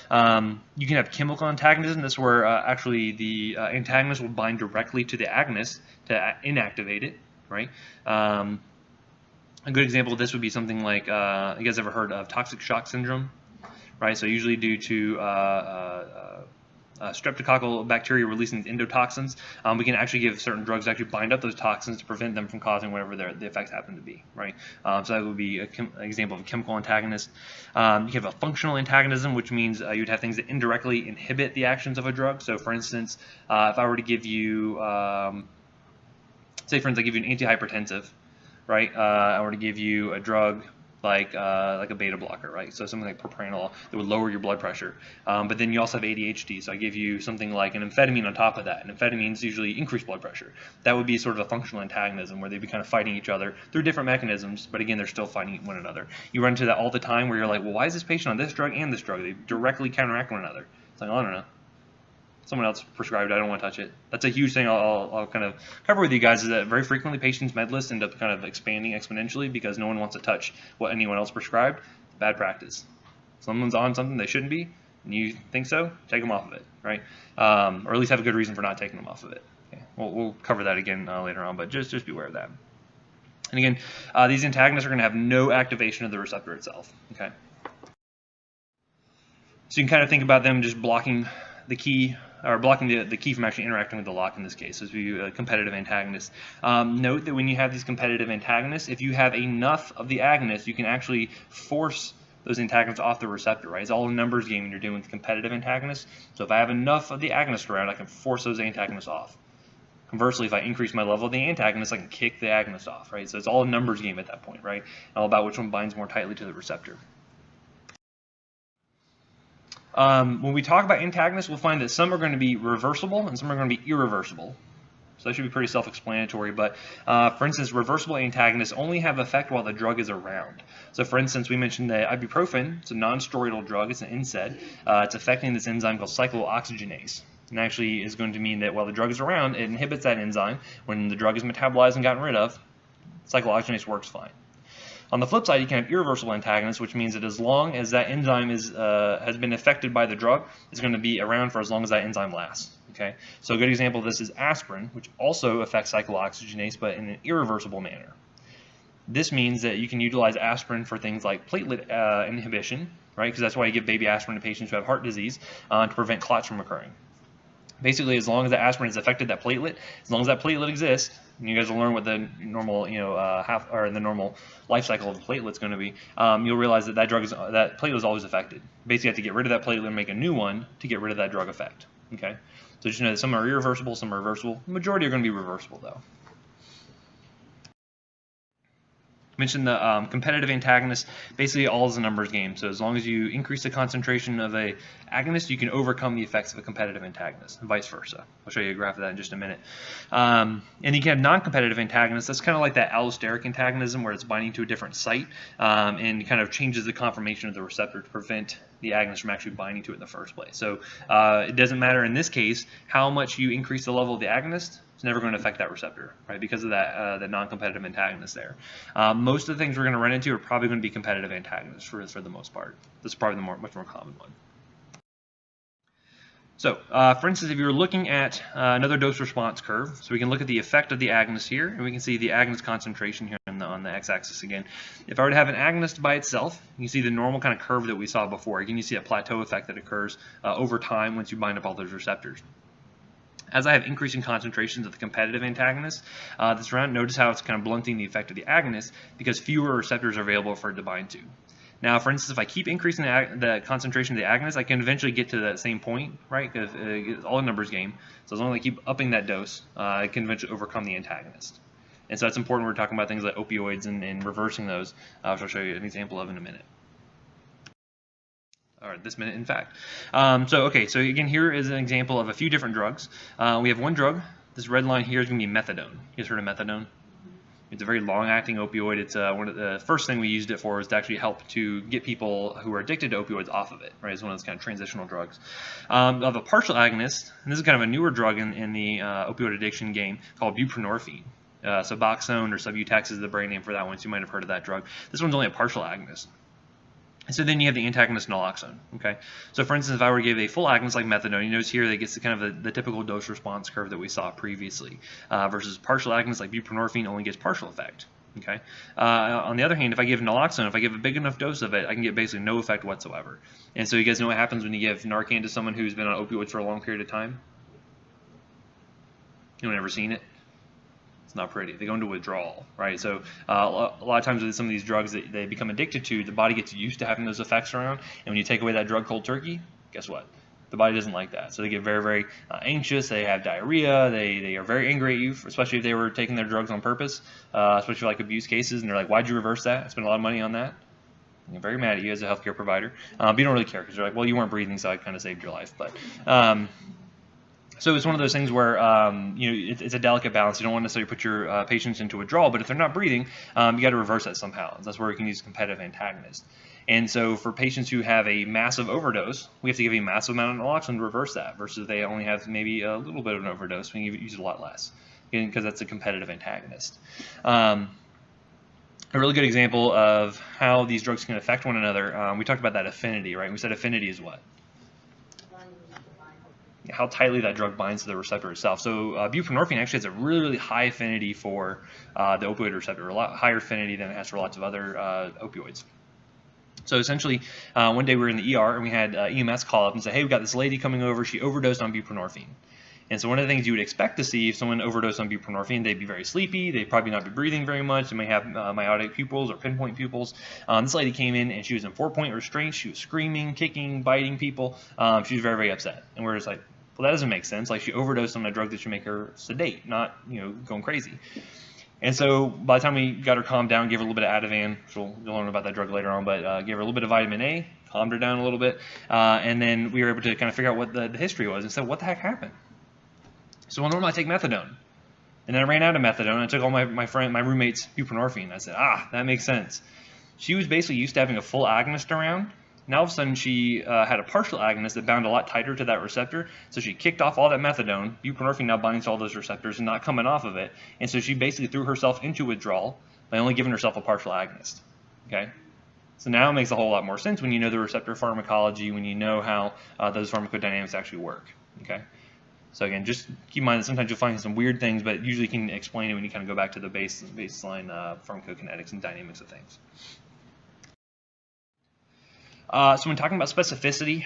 You can have chemical antagonism. This is where actually the antagonist will bind directly to the agonist to inactivate it. Right. A good example of this would be something like, you guys ever heard of toxic shock syndrome? Right. So usually due to streptococcal bacteria releasing endotoxins, we can actually give certain drugs to actually bind up those toxins to prevent them from causing whatever the effects happen to be. Right. So that would be an example of a chemical antagonist. You have a functional antagonism, which means you'd have things that indirectly inhibit the actions of a drug. So for instance, if I were to give you say, for instance, I give you an antihypertensive, right? I were to give you a drug like a beta blocker, right? So something like propranolol that would lower your blood pressure. But then you also have ADHD, so I give you something like an amphetamine on top of that. And amphetamines usually increase blood pressure. That would be sort of a functional antagonism where they'd be kind of fighting each other through different mechanisms, but again, they're still fighting one another. You run into that all the time where you're like, well, why is this patient on this drug and this drug? They directly counteract one another. It's like, oh, I don't know. Someone else prescribed it, I don't want to touch it. That's a huge thing I'll kind of cover with you guys, is that very frequently patients' med lists end up kind of expanding exponentially because no one wants to touch what anyone else prescribed. Bad practice. Someone's on something they shouldn't be, and you think so, take them off of it, right? Or at least have a good reason for not taking them off of it. Okay. We'll cover that again later on, but just be aware of that. And again, these antagonists are going to have no activation of the receptor itself. Okay. So you can kind of think about them just blocking the key, or blocking the key from actually interacting with the lock in this case. This would be a competitive antagonist. Note that when you have these competitive antagonists, if you have enough of the agonist, you can actually force those antagonists off the receptor, right? It's all a numbers game when you're dealing with competitive antagonists. So if I have enough of the agonist around, I can force those antagonists off. Conversely, if I increase my level of the antagonist, I can kick the agonist off, right? So it's all a numbers game at that point, right? All about which one binds more tightly to the receptor. When we talk about antagonists, we'll find that some are going to be reversible and some are going to be irreversible. So that should be pretty self-explanatory. But for instance, reversible antagonists only have effect while the drug is around. So for instance, we mentioned that ibuprofen, it's a non-steroidal drug, it's an NSAID. It's affecting this enzyme called cyclooxygenase. And actually is going to mean that while the drug is around, it inhibits that enzyme. When the drug is metabolized and gotten rid of, cyclooxygenase works fine. On the flip side, you can have irreversible antagonists, which means that as long as that enzyme has been affected by the drug, it's going to be around for as long as that enzyme lasts. Okay, so a good example of this is aspirin, which also affects cyclooxygenase, but in an irreversible manner. This means that you can utilize aspirin for things like platelet inhibition, right? Because that's why you give baby aspirin to patients who have heart disease to prevent clots from occurring. Basically, as long as the aspirin has affected that platelet, as long as that platelet exists, and you guys will learn what the normal, the normal life cycle of the platelet is going to be, you'll realize that that platelet is always affected. Basically, you have to get rid of that platelet and make a new one to get rid of that drug effect. Okay, so just know that some are irreversible, some are reversible. The majority are going to be reversible, though. Mentioned the competitive antagonist. Basically, all is a numbers game. So as long as you increase the concentration of a agonist, you can overcome the effects of a competitive antagonist, and vice versa. I'll show you a graph of that in just a minute. And you can have non-competitive antagonists. That's kind of like that allosteric antagonism, where it's binding to a different site and kind of changes the conformation of the receptor to prevent the agonist from actually binding to it in the first place. So it doesn't matter in this case how much you increase the level of the agonist. It's never going to affect that receptor, right? Because of that the non-competitive antagonist there. Most of the things we're going to run into are probably going to be competitive antagonists for the most part. This is probably the much more common one. So, for instance, if you're looking at another dose-response curve, so we can look at the effect of the agonist here, and we can see the agonist concentration here on the x-axis again. If I were to have an agonist by itself, you can see the normal kind of curve that we saw before. Again, you see a plateau effect that occurs over time once you bind up all those receptors. As I have increasing concentrations of the competitive antagonist that's around, notice how it's kind of blunting the effect of the agonist because fewer receptors are available for it to bind to. Now, for instance, if I keep increasing the concentration of the agonist, I can eventually get to that same point, right? Because it's all a numbers game. So as long as I keep upping that dose, I can eventually overcome the antagonist. And so that's important when we're talking about things like opioids and reversing those, which I'll show you an example of in a minute. Or this minute, in fact. So again, here is an example of a few different drugs. We have one drug. This red line here is going to be methadone. You guys heard of methadone? It's a very long-acting opioid. It's one of the first thing we used it for was to actually help to get people who are addicted to opioids off of it. Right, it's one of those kind of transitional drugs. Of a partial agonist, and this is kind of a newer drug in the opioid addiction game called buprenorphine. Suboxone or Subutex is the brand name for that one, so you might have heard of that drug. This one's only a partial agonist. And so then you have the antagonist naloxone. Okay, so for instance, if I were to give a full agonist like methadone, you notice here that gets kind of the typical dose response curve that we saw previously, versus partial agonists like buprenorphine only gets partial effect. Okay, on the other hand, if I give naloxone, if I give a big enough dose of it, I can get basically no effect whatsoever. And so you guys know what happens when you give Narcan to someone who's been on opioids for a long period of time? Anyone ever seen it? It's not pretty. They go into withdrawal, right? So a lot of times with some of these drugs that they become addicted to, the body gets used to having those effects around, and when you take away that drug cold turkey, guess what? The body doesn't like that. So they get very, very anxious. They have diarrhea. They are very angry at you, especially if they were taking their drugs on purpose, especially like abuse cases, and they're like, why'd you reverse that? I spent a lot of money on that. I'm very mad at you as a healthcare provider. But you don't really care because you're like, well, you weren't breathing, so I kind of saved your life. But so it's one of those things where it's a delicate balance. You don't want to necessarily put your patients into withdrawal, but if they're not breathing, you got to reverse that somehow. That's where we can use competitive antagonists. And so for patients who have a massive overdose, we have to give a massive amount of naloxone to reverse that, versus they only have maybe a little bit of an overdose. We use it a lot less, because that's a competitive antagonist. A really good example of how these drugs can affect one another, we talked about that affinity, right? We said affinity is what? How tightly that drug binds to the receptor itself. So buprenorphine actually has a really, really high affinity for the opioid receptor, a lot higher affinity than it has for lots of other opioids. So essentially, one day we were in the ER and we had EMS call up and say, hey, we've got this lady coming over, she overdosed on buprenorphine. And so one of the things you would expect to see if someone overdosed on buprenorphine, they'd be very sleepy, they'd probably not be breathing very much, they may have myotic pupils or pinpoint pupils. This lady came in and she was in 4-point restraint, she was screaming, kicking, biting people, she was very, very upset. And we're just like, well, that doesn't make sense. Like, she overdosed on a drug that should make her sedate, not, going crazy. And so by the time we got her calmed down, gave her a little bit of Ativan, which you'll learn about that drug later on, but gave her a little bit of vitamin A, calmed her down a little bit, and then we were able to kind of figure out what the history was and said, what the heck happened? So, well, normally I take methadone. And then I ran out of methadone, and I took all my roommate's buprenorphine. I said, that makes sense. She was basically used to having a full agonist around. Now all of a sudden she had a partial agonist that bound a lot tighter to that receptor, so she kicked off all that methadone. Buprenorphine now binds to all those receptors and not coming off of it, and so she basically threw herself into withdrawal by only giving herself a partial agonist. Okay, so now it makes a whole lot more sense when you know the receptor pharmacology, when you know how those pharmacodynamics actually work. Okay, so again, just keep in mind that sometimes you'll find some weird things, but usually you can explain it when you kind of go back to the baseline pharmacokinetics and dynamics of things. So when talking about specificity,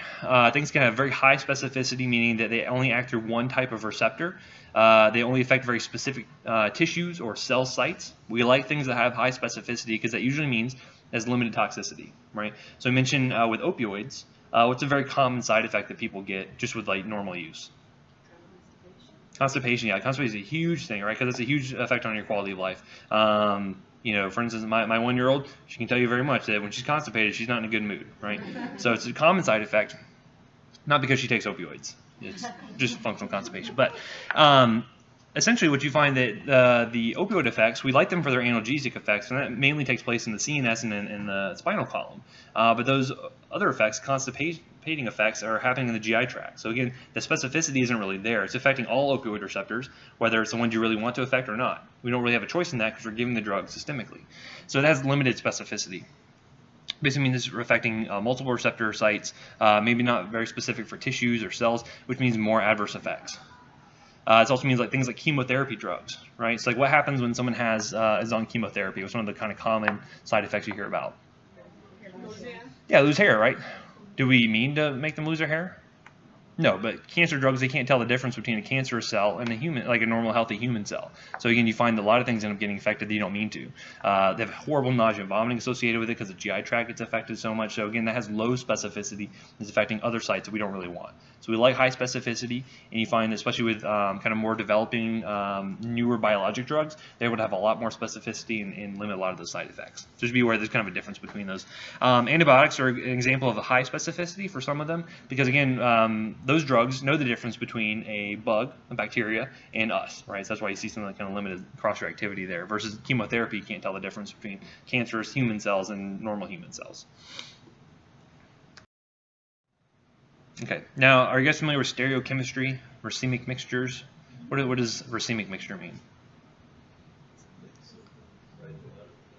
things can have very high specificity, meaning that they only act through one type of receptor. They only affect very specific tissues or cell sites. We like things that have high specificity because that usually means there's limited toxicity, right? So I mentioned with opioids, what's a very common side effect that people get just with like normal use? Constipation. Yeah, constipation is a huge thing, right? Because it's a huge effect on your quality of life. You know, for instance, my 1-year-old, she can tell you very much that when she's constipated, she's not in a good mood, right? So it's a common side effect, not because she takes opioids. It's just functional constipation. But essentially what you find that the opioid effects, we like them for their analgesic effects, and that mainly takes place in the CNS and in the spinal column. But those other effects, constipating effects, are happening in the GI tract. So again, the specificity isn't really there. It's affecting all opioid receptors, whether it's the ones you really want to affect or not. We don't really have a choice in that because we're giving the drug systemically. So it has limited specificity. Basically means it's affecting multiple receptor sites, maybe not very specific for tissues or cells, which means more adverse effects. It also means like things like chemotherapy drugs, right? So like what happens when someone is on chemotherapy? What's one of the kind of common side effects you hear about? Yeah, lose hair, right? Do we mean to make them lose their hair? No, but cancer drugs, they can't tell the difference between a cancerous cell and a human, like a normal, healthy human cell. So again, you find a lot of things end up getting affected that you don't mean to. They have horrible nausea and vomiting associated with it because the GI tract gets affected so much. So again, that has low specificity. It's affecting other sites that we don't really want. So we like high specificity, and you find, especially with kind of more developing, newer biologic drugs, they would have a lot more specificity and limit a lot of those side effects. So just be aware there's kind of a difference between those. Antibiotics are an example of a high specificity for some of them, because again, those drugs know the difference between a bug, a bacteria, and us, right? So that's why you see some of the kind of limited cross-reactivity there. Versus chemotherapy, you can't tell the difference between cancerous human cells and normal human cells. Okay, now are you guys familiar with stereochemistry, racemic mixtures? What does racemic mixture mean?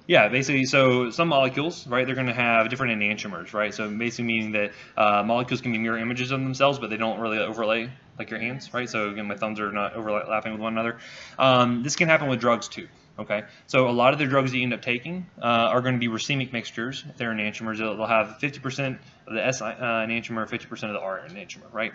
Yeah, basically, so some molecules, right, they're going to have different enantiomers, right? So basically meaning that molecules can be mirror images of themselves, but they don't really overlay like your hands, right? So again, my thumbs are not overlapping with one another. This can happen with drugs too, okay? So a lot of the drugs that you end up taking are going to be racemic mixtures. If they're enantiomers, they'll have 50% of the S enantiomer, 50% of the R enantiomer, right?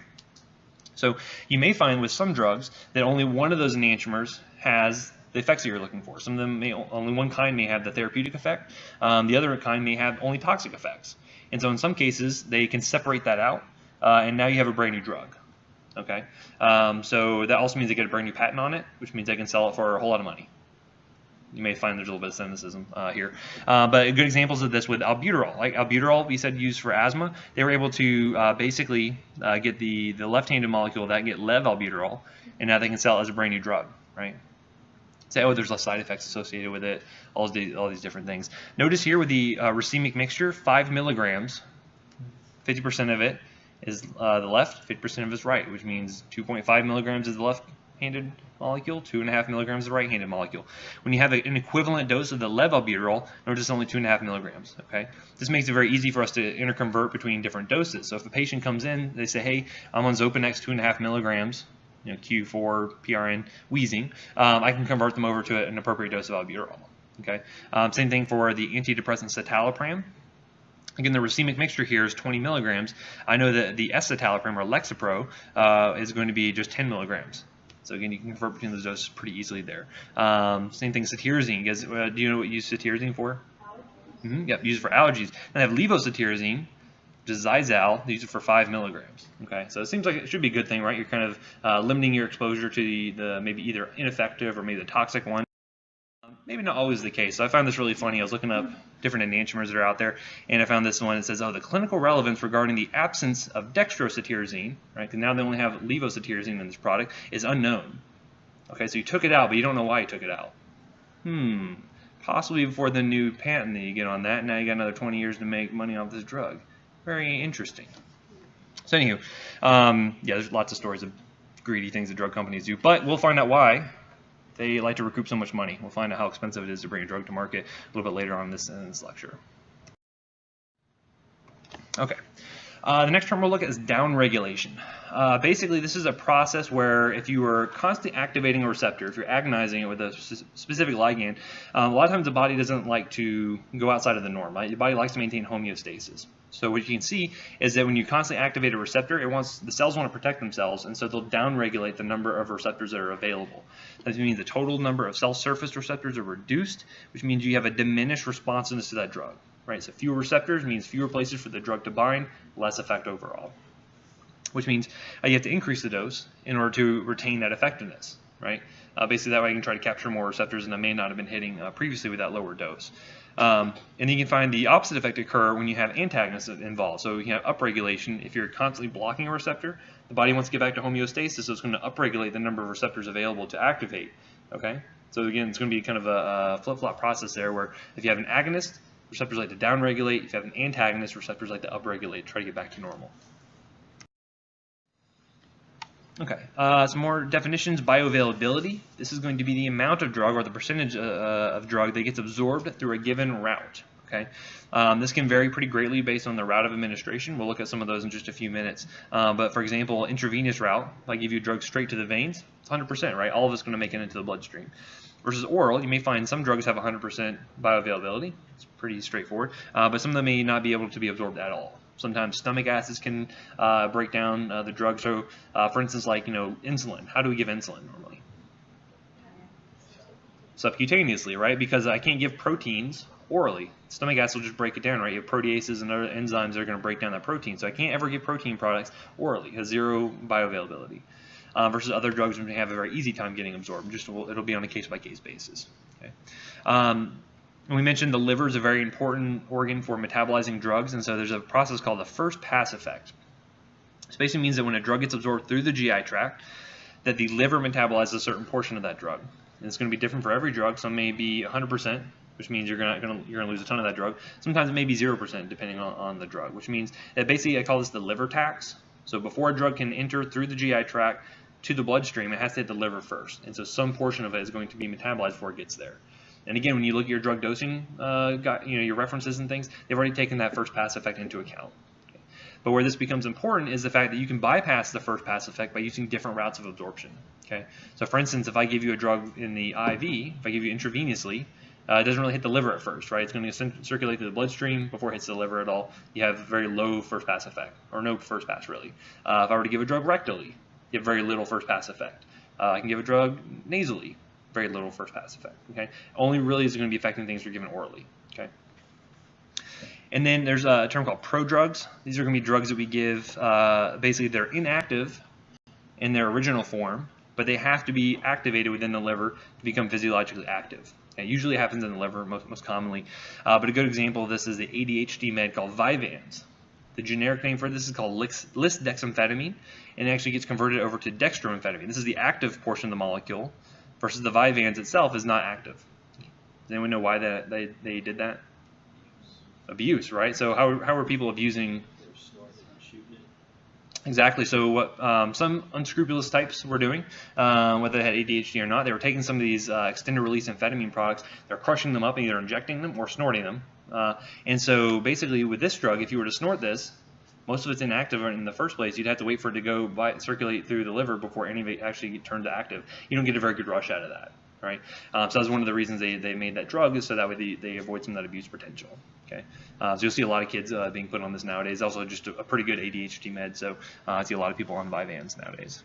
So you may find with some drugs that only one of those enantiomers has the effects that you're looking for. Some of them only one kind may have the therapeutic effect. The other kind may have only toxic effects. And so in some cases, they can separate that out, and now you have a brand new drug. Okay, so that also means they get a brand new patent on it, which means they can sell it for a whole lot of money. You may find there's a little bit of cynicism here. But good examples of this with albuterol. Like albuterol, we said used for asthma. They were able to basically get the left-handed molecule that get levalbuterol, and now they can sell it as a brand new drug, right? Say, oh, there's less side effects associated with it, all these different things. Notice here with the racemic mixture, 5 milligrams, 50% of it is the left, 50% of it is right, which means 2.5 milligrams is the left-handed molecule, 2.5 milligrams is the right-handed molecule. When you have an equivalent dose of the levalbuterol, notice only 2.5 milligrams. Okay, this makes it very easy for us to interconvert between different doses. So if a patient comes in, they say, hey, I'm on Xopenex 2.5 milligrams. You know, Q4, PRN, wheezing, I can convert them over to an appropriate dose of albuterol. Okay, same thing for the antidepressant citalopram. Again, the racemic mixture here is 20 milligrams. I know that the escitalopram or Lexapro is going to be just 10 milligrams. So again, you can convert between those doses pretty easily there. Same thing, cetirizine. Guys, do you know what you use cetirizine for? Yep, use it for allergies. And I have levocetirizine, which is Zizal. They use it for 5 milligrams. Okay, so it seems like it should be a good thing, right? You're kind of limiting your exposure to the maybe either ineffective or maybe the toxic one. Maybe not always the case. So I found this really funny. I was looking up different enantiomers that are out there, and I found this one that says, oh, the clinical relevance regarding the absence of dextrocetirizine, right? Because now they only have levocetirizine in this product, is unknown. Okay, so you took it out, but you don't know why you took it out. Possibly before the new patent that you get on that. Now you got another 20 years to make money off this drug. Very interesting. So anywho, yeah, there's lots of stories of greedy things that drug companies do, but we'll find out why they like to recoup so much money. We'll find out how expensive it is to bring a drug to market a little bit later on in this lecture. Okay, The next term we'll look at is downregulation. Basically, this is a process where if you are constantly activating a receptor, if you're agonizing it with a specific ligand, a lot of times the body doesn't like to go outside of the norm. Right? The body likes to maintain homeostasis. So what you can see is that when you constantly activate a receptor, the cells want to protect themselves, and so they'll downregulate the number of receptors that are available. That means the total number of cell surface receptors are reduced, which means you have a diminished responsiveness to that drug. Right? So fewer receptors means fewer places for the drug to bind, less effect overall. Which means you have to increase the dose in order to retain that effectiveness. Right? Basically, that way you can try to capture more receptors than that may not have been hitting previously with that lower dose. And then you can find the opposite effect occur when you have antagonists involved. So you can have upregulation. If you're constantly blocking a receptor, the body wants to get back to homeostasis, so it's going to upregulate the number of receptors available to activate. Okay? So again, it's going to be kind of a flip-flop process there, where if you have an agonist, receptors like to downregulate. If you have an antagonist, receptors like to upregulate, try to get back to normal. Okay, some more definitions. Bioavailability. This is going to be the amount of drug or the percentage of drug that gets absorbed through a given route. Okay, this can vary pretty greatly based on the route of administration. We'll look at some of those in just a few minutes. But for example, intravenous route, if I give you drugs straight to the veins, it's 100%, right? All of it's going to make it into the bloodstream. Versus oral, you may find some drugs have 100% bioavailability. It's pretty straightforward. But some of them may not be able to be absorbed at all. Sometimes stomach acids can break down the drug. So, for instance, like insulin. How do we give insulin normally? Subcutaneously, right? Because I can't give proteins orally. Stomach acids will just break it down, right? You have proteases and other enzymes that are going to break down that protein. So I can't ever give protein products orally. It has zero bioavailability. Versus other drugs which may have a very easy time getting absorbed. It'll be on a case-by-case basis. Okay. We mentioned the liver is a very important organ for metabolizing drugs, and so there's a process called the first pass effect. This basically means that when a drug gets absorbed through the GI tract, that the liver metabolizes a certain portion of that drug. And it's going to be different for every drug. Some may be 100%, which means you're going to lose a ton of that drug. Sometimes it may be 0%, depending on the drug, which means that basically I call this the liver tax. So before a drug can enter through the GI tract to the bloodstream, it has to hit the liver first. And so some portion of it is going to be metabolized before it gets there. And again, when you look at your drug dosing, your references and things, they've already taken that first pass effect into account. Okay. But where this becomes important is the fact that you can bypass the first pass effect by using different routes of absorption. Okay. So for instance, if I give you a drug in the IV, if I give you intravenously, it doesn't really hit the liver at first, right? It's going to circulate through the bloodstream before it hits the liver at all. You have very low first pass effect, or no first pass really. If I were to give a drug rectally, you have very little first pass effect. I can give a drug nasally, very little first pass effect. Okay, only really is going to be affecting things you're given orally. Okay, and then there's a term called prodrugs. These are going to be drugs that we give. Basically, they're inactive in their original form, but they have to be activated within the liver to become physiologically active. Okay, usually it happens in the liver most commonly, but a good example of this is the ADHD med called Vyvanse. The generic name for this is called lisdexamphetamine, and it actually gets converted over to dextroamphetamine. This is the active portion of the molecule, versus the Vyvanse itself is not active. Does anyone know why they did that? Abuse, right? So how are people abusing? Exactly. So what some unscrupulous types were doing, whether they had ADHD or not, they were taking some of these extended release amphetamine products, they're crushing them up and either injecting them or snorting them. And so basically with this drug, if you were to snort this, most of it's inactive in the first place. You'd have to wait for it to go circulate through the liver before any of it actually turns active. You don't get a very good rush out of that, right? So that was one of the reasons they made that drug, is so that way they avoid some of that abuse potential. Okay, so you'll see a lot of kids being put on this nowadays. Also, just a pretty good ADHD med. So I see a lot of people on Vyvanse nowadays.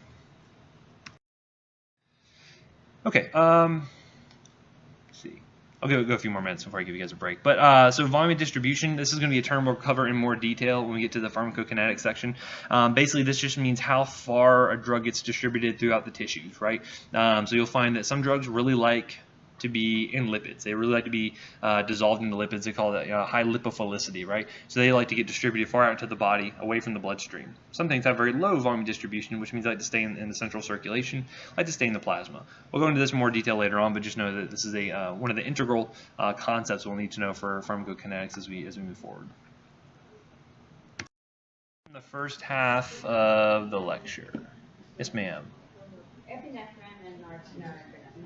Okay. Let's see. I'll go a few more minutes before I give you guys a break. But so volume distribution, this is going to be a term we'll cover in more detail when we get to the pharmacokinetic section. Basically, this just means how far a drug gets distributed throughout the tissues, right? So you'll find that some drugs really like to be in lipids. They really like to be dissolved into lipids. They call that high lipophilicity, right? So they like to get distributed far out into the body, away from the bloodstream. Some things have very low volume distribution, which means they like to stay in the central circulation, like to stay in the plasma. We'll go into this in more detail later on, but just know that this is one of the integral concepts we'll need to know for pharmacokinetics as we move forward. In the first half of the lecture. Yes, ma'am. Epinephrine and norepinephrine.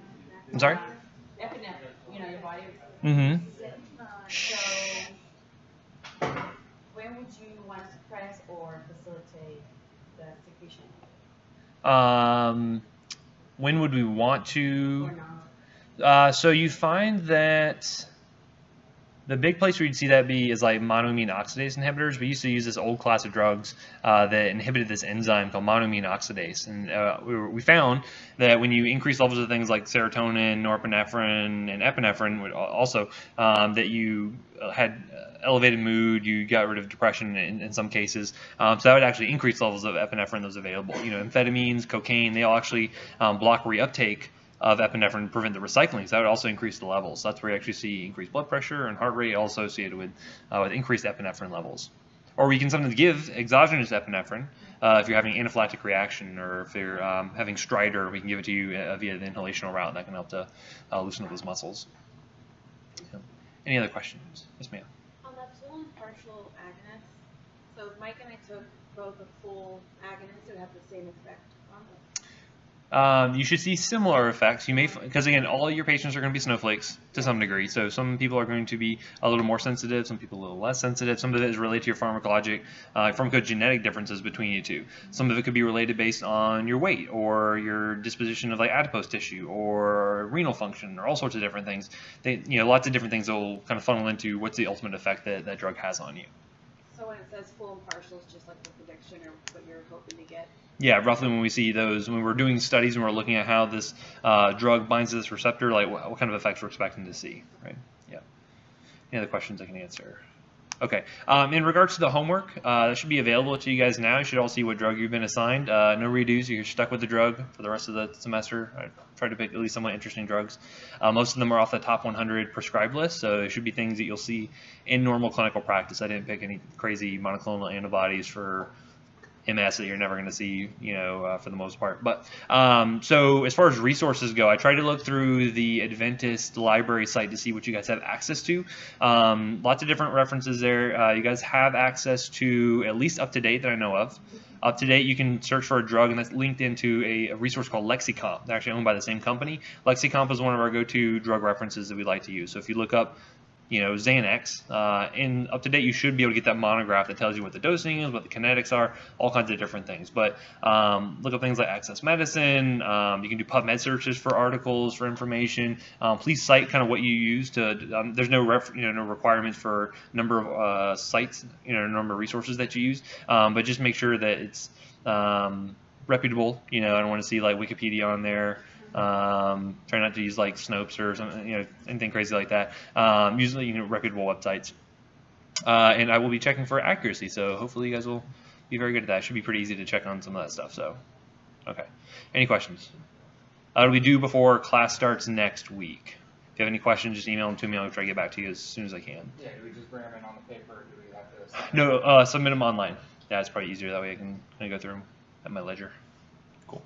I'm sorry? Epinephrine, your body. Mm-hmm. So, when would you want to suppress or patient? When would we want to? Or not? So you find that the big place where you'd see that be is like monoamine oxidase inhibitors. We used to use this old class of drugs that inhibited this enzyme called monoamine oxidase, and we found that when you increase levels of things like serotonin, norepinephrine, and epinephrine, also that you had elevated mood, you got rid of depression in some cases. So that would actually increase levels of epinephrine that was available. You know, amphetamines, cocaine, they all actually block reuptake of epinephrine to prevent the recycling. So that would also increase the levels. So that's where you actually see increased blood pressure and heart rate all associated with increased epinephrine levels. Or we can sometimes give exogenous epinephrine if you're having an anaphylactic reaction, or if you're having stridor, we can give it to you via the inhalational route. That can help to loosen up those muscles. Yeah. Any other questions? Yes, ma'am. On the full and partial agonists, so if Mike and I took both a full agonist, it would have the same effect on us? You should see similar effects. You may, because again, all your patients are going to be snowflakes to some degree. So some people are going to be a little more sensitive, some people a little less sensitive. Some of it is related to your pharmacogenetic differences between you two. Some of it could be related based on your weight or your disposition of like adipose tissue or renal function or all sorts of different things. Lots of different things that will kind of funnel into what's the ultimate effect that that drug has on you. So when it says full and partial, it's just like the prediction or what you're hoping to get? Yeah, roughly when we see those, when we're doing studies and we're looking at how this drug binds to this receptor, like what kind of effects we're expecting to see, right? Yeah. Any other questions I can answer? Okay. In regards to the homework, that should be available to you guys now. You should all see what drug you've been assigned. No redos. You're stuck with the drug for the rest of the semester. I try to pick at least somewhat interesting drugs. Most of them are off the top 100 prescribed list, so it should be things that you'll see in normal clinical practice. I didn't pick any crazy monoclonal antibodies for MS that you're never going to see, for the most part. But so as far as resources go, I try to look through the Adventist library site to see what you guys have access to. Lots of different references there. You guys have access to at least up to date that I know of. Up to date, you can search for a drug, and that's linked into a resource called Lexicomp. They're actually owned by the same company. Lexicomp is one of our go-to drug references that we like to use. So if you look up Xanax, in up to date, you should be able to get that monograph that tells you what the dosing is, what the kinetics are, all kinds of different things. But look up things like Access Medicine. You can do PubMed searches for articles, for information. Please cite kind of what you use to. There's no no requirements for number of sites, number of resources that you use. But just make sure that it's reputable. I don't want to see like Wikipedia on there. Try not to use like Snopes or something, anything crazy like that. Usually, reputable websites. And I will be checking for accuracy, so hopefully you guys will be very good at that. It should be pretty easy to check on some of that stuff. So, okay. Any questions? It'll be due before class starts next week. If you have any questions, just email them to me. I'll try to get back to you as soon as I can. Yeah, do we just bring them in on the paper, or do we have to? No, submit them online. Yeah, it's probably easier that way. I can kind of go through them at my ledger. Cool.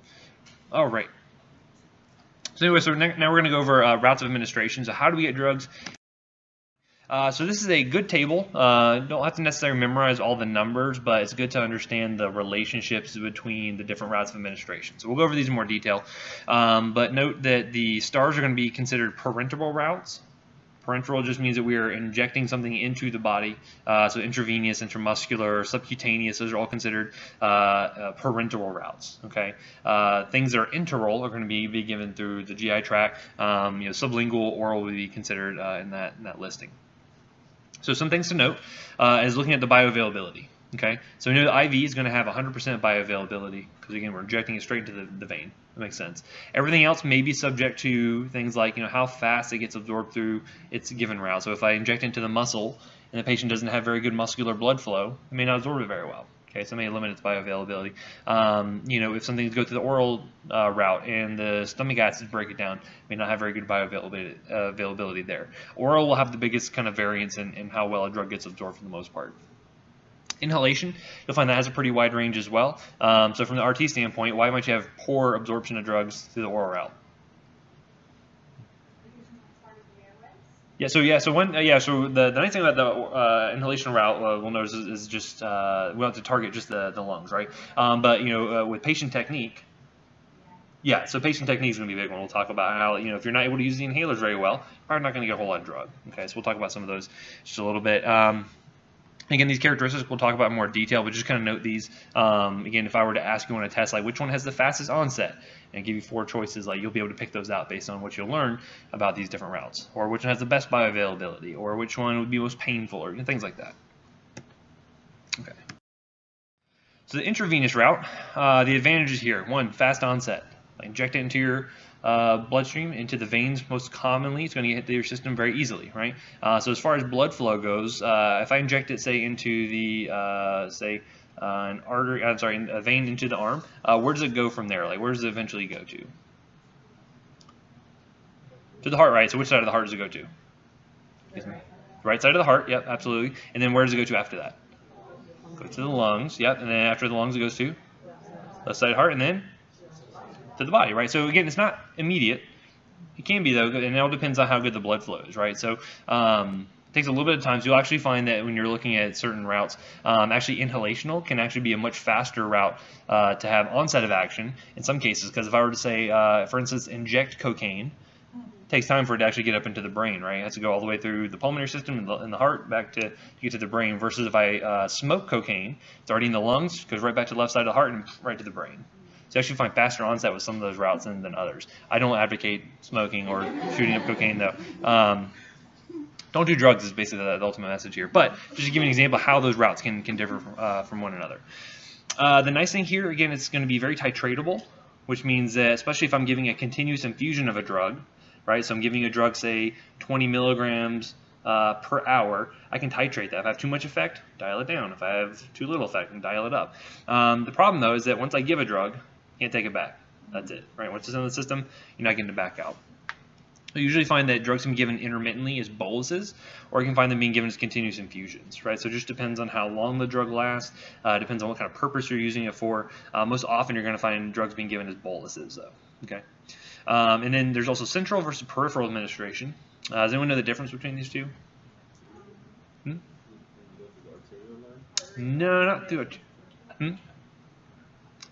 All right. So anyway, now we're going to go over routes of administration. So how do we get drugs? So this is a good table. Don't have to necessarily memorize all the numbers, but it's good to understand the relationships between the different routes of administration. So we'll go over these in more detail. But note that the stars are going to be considered parenteral routes. Parenteral just means that we are injecting something into the body. So intravenous, intramuscular, subcutaneous, those are all considered parenteral routes. Okay, things that are enteral are going to be given through the GI tract. Sublingual, oral would be considered in that listing. So some things to note is looking at the bioavailability. Okay, so we know the IV is going to have 100% bioavailability because again we're injecting it straight into the vein. That makes sense. Everything else may be subject to things like how fast it gets absorbed through its given route. So if I inject into the muscle and the patient doesn't have very good muscular blood flow, it may not absorb it very well. Okay, so it may limit its bioavailability. If something goes through the oral route and the stomach acids break it down, it may not have very good bioavailability there. Oral will have the biggest kind of variance in how well a drug gets absorbed for the most part. Inhalation, you'll find that has a pretty wide range as well. So from the RT standpoint, why might you have poor absorption of drugs through the oral route? So the nice thing about the inhalation route, we'll notice is just we don't have to target just the lungs, right? But with patient technique. Yeah, so patient technique is going to be a big one. We'll talk about how, if you're not able to use the inhalers very well, you're probably not going to get a whole lot of drug. Okay, so we'll talk about some of those just a little bit. Again, these characteristics we'll talk about in more detail, but just kind of note these. Again, if I were to ask you on a test, like which one has the fastest onset, and give you 4 choices, like you'll be able to pick those out based on what you'll learn about these different routes, or which one has the best bioavailability, or which one would be most painful, or things like that. Okay. So the intravenous route, the advantages here: 1, fast onset. Inject it into your bloodstream, into the veins most commonly. It's going to get to your system very easily, right? So as far as blood flow goes, if I inject it, say, into the, an artery, I'm sorry, a vein into the arm, where does it go from there? Like, where does it eventually go to? To the heart, right? So which side of the heart does it go to? Right side of the heart, yep, absolutely. And then where does it go to after that? Go to the lungs, yep. And then after the lungs, it goes to left side of the heart, and then to the body, right? So again, it's not immediate. It can be, though, and it all depends on how good the blood flow is, right? So it takes a little bit of time. So you'll actually find that when you're looking at certain routes, actually inhalational can actually be a much faster route to have onset of action in some cases. Because if I were to say, for instance, inject cocaine, it takes time for it to actually get up into the brain, right? It has to go all the way through the pulmonary system and the heart back to get to the brain. Versus if I smoke cocaine, it's already in the lungs, goes right back to the left side of the heart and right to the brain. So you actually find faster onset with some of those routes than others. I don't advocate smoking or shooting up cocaine, though. Don't do drugs is basically the ultimate message here. But just to give you an example of how those routes can differ from one another. The nice thing here, again, it's going to be very titratable, which means that especially if I'm giving a continuous infusion of a drug, right? So I'm giving a drug, say, 20 milligrams per hour, I can titrate that. If I have too much effect, dial it down. If I have too little effect, I can dial it up. The problem, though, is that once I give a drug, can't take it back. That's it, right? Once it's in the system, you're not getting it back out. You usually find that drugs can be given intermittently as boluses, or you can find them being given as continuous infusions, right? So it just depends on how long the drug lasts, depends on what kind of purpose you're using it for. Most often you're going to find drugs being given as boluses, though, okay? And then there's also central versus peripheral administration. Does anyone know the difference between these two? No, not through it.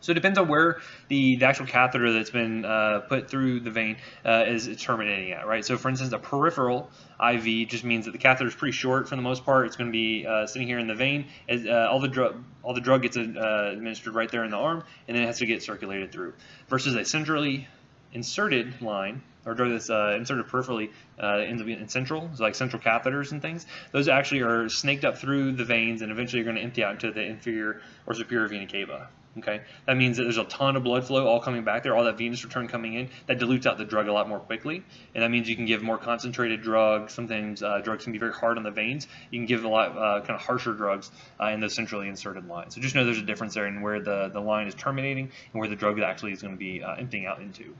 So it depends on where the actual catheter that's been put through the vein is terminating at, right? So for instance, a peripheral IV just means that the catheter is pretty short for the most part. It's going to be sitting here in the vein. As, all the drug gets administered right there in the arm, and then it has to get circulated through. Versus a centrally inserted line, or drug that's inserted peripherally in central, so like central catheters and things, those actually are snaked up through the veins and eventually you're going to empty out into the inferior or superior vena cava. Okay, that means that there's a ton of blood flow all coming back there, all that venous return coming in, that dilutes out the drug a lot more quickly, and that means you can give more concentrated drugs. Sometimes drugs can be very hard on the veins. You can give a lot kind of harsher drugs in those centrally inserted lines. So just know there's a difference there in where the line is terminating and where the drug actually is going to be emptying out into.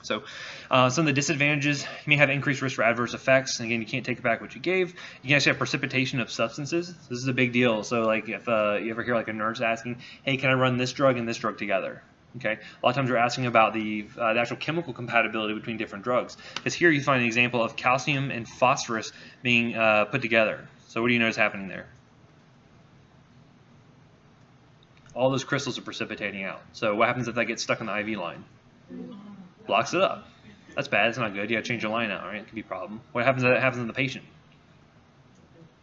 So some of the disadvantages, you may have increased risk for adverse effects. Again, you can't take back what you gave. You can actually have precipitation of substances. This is a big deal. So like if you ever hear like a nurse asking, hey, can I run this drug and this drug together? Okay, a lot of times we're asking about the actual chemical compatibility between different drugs. Because here you find an example of calcium and phosphorus being put together. So what do you notice happening there? All those crystals are precipitating out. So what happens if that gets stuck in the IV line? Blocks it up. That's bad. It's not good. You got to change your line out, right? It could be a problem. What happens if that happens in the patient?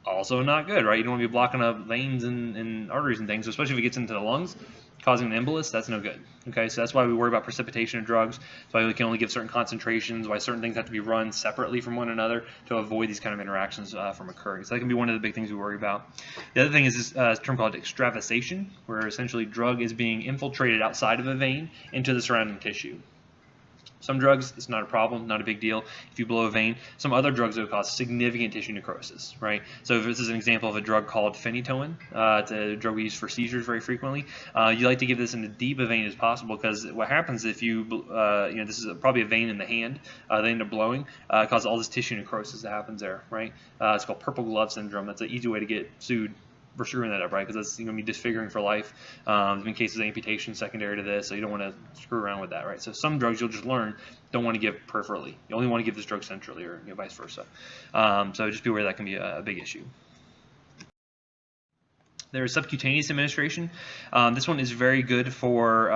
Also not good, right? You don't want to be blocking up veins and arteries and things, especially if it gets into the lungs, causing an embolus. That's no good. Okay, so that's why we worry about precipitation of drugs. That's why we can only give certain concentrations, why certain things have to be run separately from one another to avoid these kind of interactions from occurring. So that can be one of the big things we worry about. The other thing is this term called extravasation, where essentially drug is being infiltrated outside of a vein into the surrounding tissue. Some drugs, it's not a problem, not a big deal if you blow a vein. Some other drugs will cause significant tissue necrosis, right? So if this is an example of a drug called phenytoin. It's a drug we use for seizures very frequently. You like to give this in as deep a vein as possible because what happens if you, this is probably a vein in the hand, they end up blowing, causes all this tissue necrosis that happens there, right? It's called purple glove syndrome. That's an easy way to get sued for screwing that up, right? Because that's going to be disfiguring for life. There's been cases of amputation secondary to this, so you don't want to screw around with that, right? So some drugs you'll just learn don't want to give peripherally. You only want to give this drug centrally, or vice versa. So just be aware that can be a big issue. There's subcutaneous administration. This one is very good for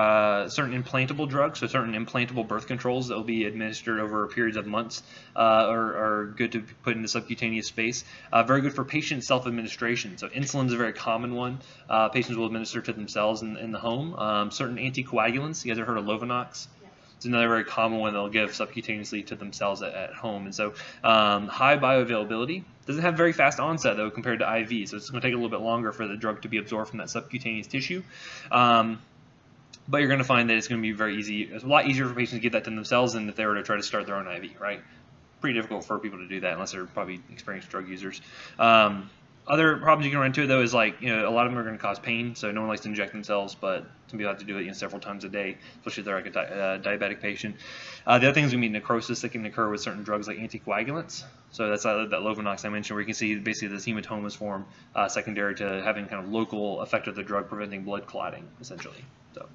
certain implantable drugs, so certain implantable birth controls that will be administered over periods of months are good to put into subcutaneous space. Very good for patient self-administration. So insulin is a very common one. Patients will administer to themselves in the home. Certain anticoagulants, you guys have heard of Lovenox? It's another very common one they'll give subcutaneously to themselves at home. And so high bioavailability. Doesn't have very fast onset, though, compared to IV. So it's going to take a little bit longer for the drug to be absorbed from that subcutaneous tissue. But you're going to find that it's going to be very easy. It's a lot easier for patients to get that to themselves than if they were to try to start their own IV, right? Pretty difficult for people to do that unless they're probably experienced drug users. Other problems you can run into, though, is like, a lot of them are going to cause pain, so no one likes to inject themselves, but some people have to do it several times a day, especially if they're like a diabetic patient. The other thing is going to be necrosis that can occur with certain drugs like anticoagulants. So that's that Lovenox I mentioned, where you can see basically this hematomas form secondary to having kind of local effect of the drug preventing blood clotting, essentially. So.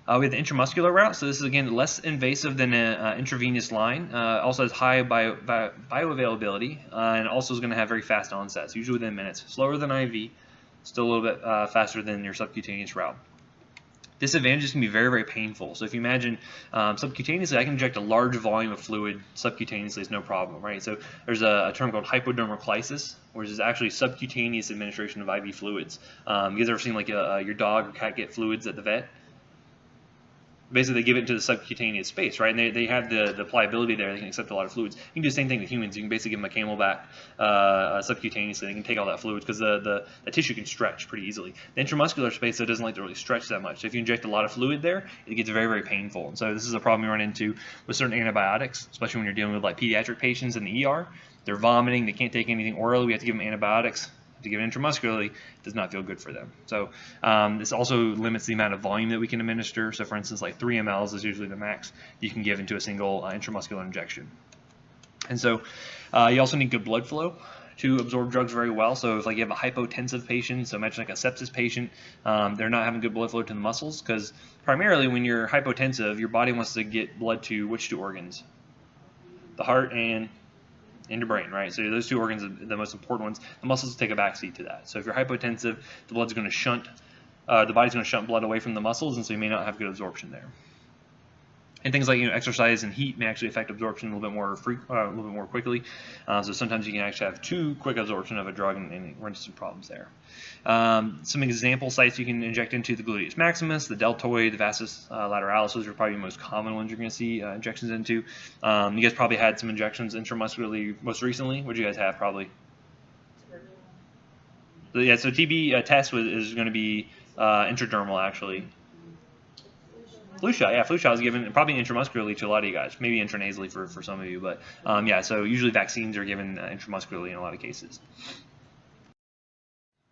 We have the intramuscular route, so this is again less invasive than an intravenous line. Also has high bioavailability, and also is going to have very fast onsets, usually within minutes. Slower than IV, still a little bit faster than your subcutaneous route. Disadvantages can be very, very painful. So if you imagine subcutaneously, I can inject a large volume of fluid subcutaneously, it's no problem, right? So there's a term called hypodermoclysis, which is actually subcutaneous administration of IV fluids. You guys ever seen like your dog or cat get fluids at the vet? Basically, they give it into the subcutaneous space, right? And they have the pliability there. They can accept a lot of fluids. You can do the same thing with humans. You can basically give them a Camelback subcutaneously. They can take all that fluid because the tissue can stretch pretty easily. The intramuscular space, though, doesn't like to really stretch that much. So if you inject a lot of fluid there, it gets very, very painful. And so this is a problem you run into with certain antibiotics, especially when you're dealing with like pediatric patients in the ER. They're vomiting. They can't take anything orally. We have to give them antibiotics. To give it intramuscularly, it does not feel good for them. So this also limits the amount of volume that we can administer. So for instance, like 3 mL is usually the max you can give into a single intramuscular injection. And so you also need good blood flow to absorb drugs very well. So if like you have a hypotensive patient, so imagine like a sepsis patient, they're not having good blood flow to the muscles because primarily when you're hypotensive, your body wants to get blood to which 2 organs? The heart and your brain, right? So those 2 organs are the most important ones. The muscles take a backseat to that. So if you're hypotensive, the blood's going to shunt, the body's going to shunt blood away from the muscles, and so you may not have good absorption there. And things like exercise and heat may actually affect absorption a little bit more quickly. So sometimes you can actually have too quick absorption of a drug and run into some problems there. Some example sites you can inject into: the gluteus maximus, the deltoid, the vastus lateralis. Those are probably the most common ones you're going to see injections into. You guys probably had some injections intramuscularly most recently. What did you guys have probably? So, yeah, so TB test is going to be intradermal actually. Flu shot, yeah, flu shot is given probably intramuscularly to a lot of you guys, maybe intranasally for some of you, but yeah, so usually vaccines are given intramuscularly in a lot of cases.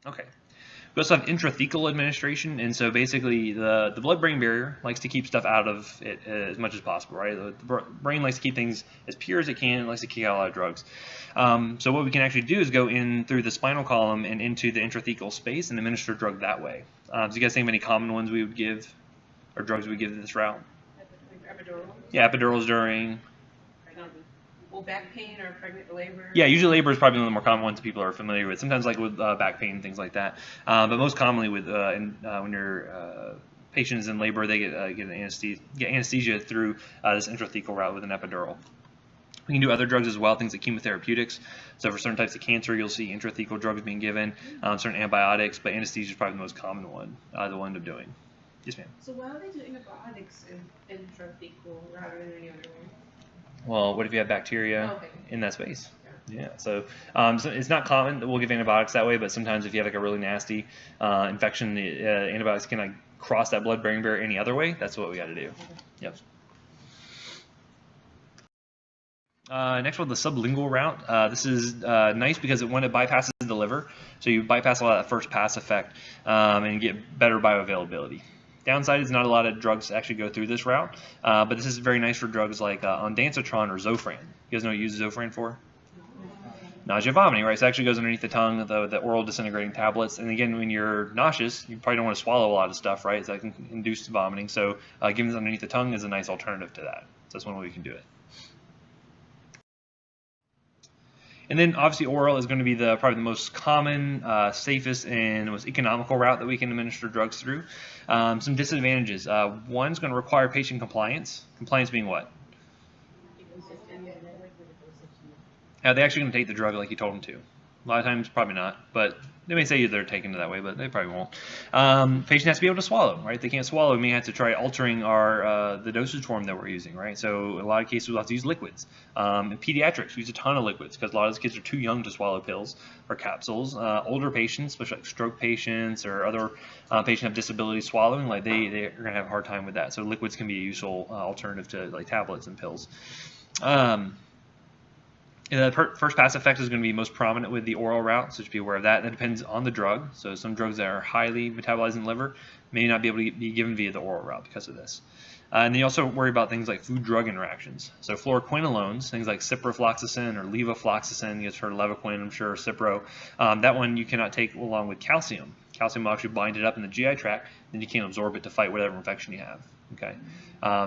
Okay. We also have intrathecal administration, and so basically the blood-brain barrier likes to keep stuff out of it as much as possible, right? The brain likes to keep things as pure as it can. It likes to kick out a lot of drugs. So what we can actually do is go in through the spinal column and into the intrathecal space and administer drug that way. So you guys think of any common ones we would give, or drugs we give this route? Epidural. Yeah, epidurals during. Well, back pain or pregnant labor. Yeah, usually labor is probably one of the more common ones people are familiar with. Sometimes like with back pain and things like that. But most commonly with when your patient is in labor, they get anesthesia through this intrathecal route with an epidural. We can do other drugs as well, things like chemotherapeutics. So for certain types of cancer, you'll see intrathecal drugs being given, certain antibiotics, but anesthesia is probably the most common one that we'll end up doing. Yes, ma'am. So why would they do antibiotics in intrathecal rather than any other way? Well, what if you have bacteria in that space? Yeah, so it's not common that we'll give antibiotics that way, but sometimes if you have like a really nasty infection, the antibiotics can like cross that blood-brain barrier any other way. That's what we got to do. Yep. Next one, the sublingual route. This is nice because when it bypasses the liver, so you bypass a lot of that first pass effect and you get better bioavailability. Downside is not a lot of drugs actually go through this route, but this is very nice for drugs like ondansetron or Zofran. You guys know what you use Zofran for? Nausea, vomiting, right? So it actually goes underneath the tongue, the oral disintegrating tablets. And again, when you're nauseous, you probably don't want to swallow a lot of stuff, right? So that can induce vomiting. So giving this underneath the tongue is a nice alternative to that. So that's one way we can do it. And then obviously oral is going to be probably the most common, safest, and most economical route that we can administer drugs through. Some disadvantages. One's going to require patient compliance. Compliance being what? They're actually going to take the drug like you told them to. A lot of times, probably not, but they may say they're taking it that way, but they probably won't. Patient has to be able to swallow, right? They can't swallow. We may have to try altering the dosage form that we're using, right? So in a lot of cases, we'll have to use liquids. In pediatrics, we use a ton of liquids because a lot of those kids are too young to swallow pills or capsules. Older patients, especially like stroke patients or other patients have disability swallowing, like they're going to have a hard time with that. So liquids can be a useful alternative to like tablets and pills. The first pass effect is going to be most prominent with the oral route, so just be aware of that. That depends on the drug. So some drugs that are highly metabolized in the liver may not be able to be given via the oral route because of this. And then you also worry about things like food-drug interactions. So fluoroquinolones, things like ciprofloxacin or levofloxacin, you've heard of Levaquin, I'm sure, Cipro. That one you cannot take along with calcium. Calcium will actually bind it up in the GI tract, then you can't absorb it to fight whatever infection you have. Okay,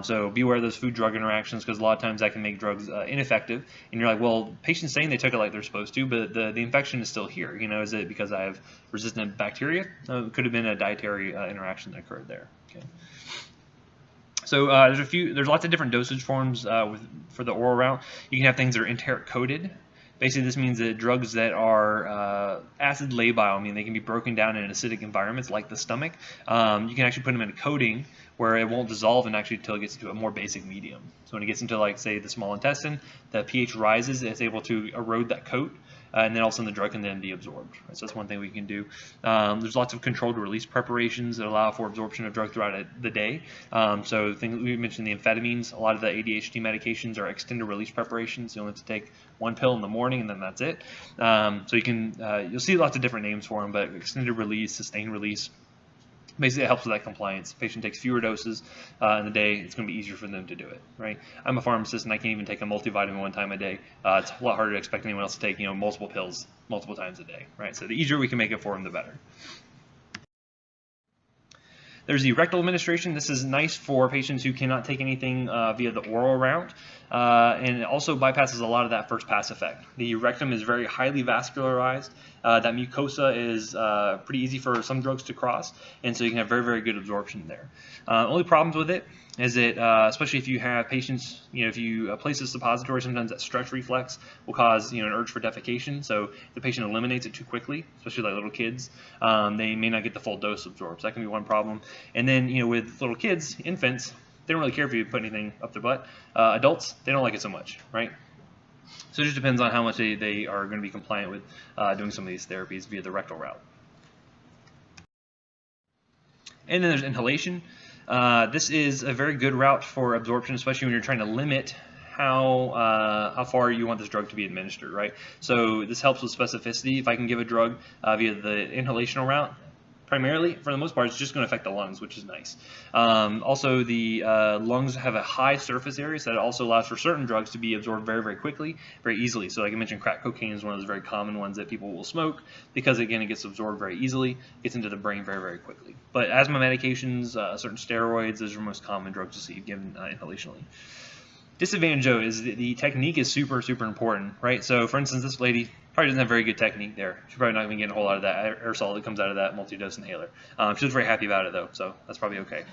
so be aware of those food-drug interactions because a lot of times that can make drugs ineffective. And you're like, well, patients saying they took it like they're supposed to, but the infection is still here. You know, is it because I have resistant bacteria? It could have been a dietary interaction that occurred there. Okay. So there's lots of different dosage forms for the oral route. You can have things that are enteric coated. Basically, this means that drugs that are acid labile, I mean, they can be broken down in acidic environments like the stomach. You can actually put them in a coating where it won't dissolve and actually until it gets into a more basic medium. So when it gets into, like, say, the small intestine, the pH rises, it's able to erode that coat, and then all of a sudden the drug can then be absorbed. Right? So that's one thing we can do. There's lots of controlled release preparations that allow for absorption of drug throughout the day. So things we mentioned, the amphetamines, a lot of the ADHD medications are extended release preparations. You only have to take one pill in the morning and then that's it. So you can you'll see lots of different names for them, but extended release, sustained release. Basically, it helps with that compliance. The patient takes fewer doses in the day. It's going to be easier for them to do it, right? I'm a pharmacist, and I can't even take a multivitamin one time a day. It's a lot harder to expect anyone else to take, multiple pills multiple times a day, right? So the easier we can make it for them, the better. There's the rectal administration. This is nice for patients who cannot take anything via the oral route, and it also bypasses a lot of that first pass effect. The rectum is very highly vascularized. That mucosa is pretty easy for some drugs to cross, and so you can have very, very good absorption there. Only problems with it is that, especially if you have patients, if you place a suppository, sometimes that stretch reflex will cause, an urge for defecation. So if the patient eliminates it too quickly, especially like little kids, they may not get the full dose absorbed. So that can be one problem. And then, with little kids, infants, they don't really care if you put anything up their butt. Adults, they don't like it so much, right? So it just depends on how much they are going to be compliant with doing some of these therapies via the rectal route. And then there's inhalation. This is a very good route for absorption, especially when you're trying to limit how far you want this drug to be administered, right? So this helps with specificity. If I can give a drug via the inhalational route, primarily, for the most part, it's just going to affect the lungs, which is nice. Also, the lungs have a high surface area, so that also allows for certain drugs to be absorbed very, very quickly, very easily. So like I mentioned, crack cocaine is one of those very common ones that people will smoke because, again, it gets absorbed very easily, gets into the brain very, very quickly. But asthma medications, certain steroids, those are the most common drugs to see given inhalationally. Disadvantage, though, is the technique is super, super important, right? So, for instance, this lady probably doesn't have very good technique there. She's probably not going to get a whole lot of that aerosol that comes out of that multi-dose inhaler. She was very happy about it, though, so that's probably okay.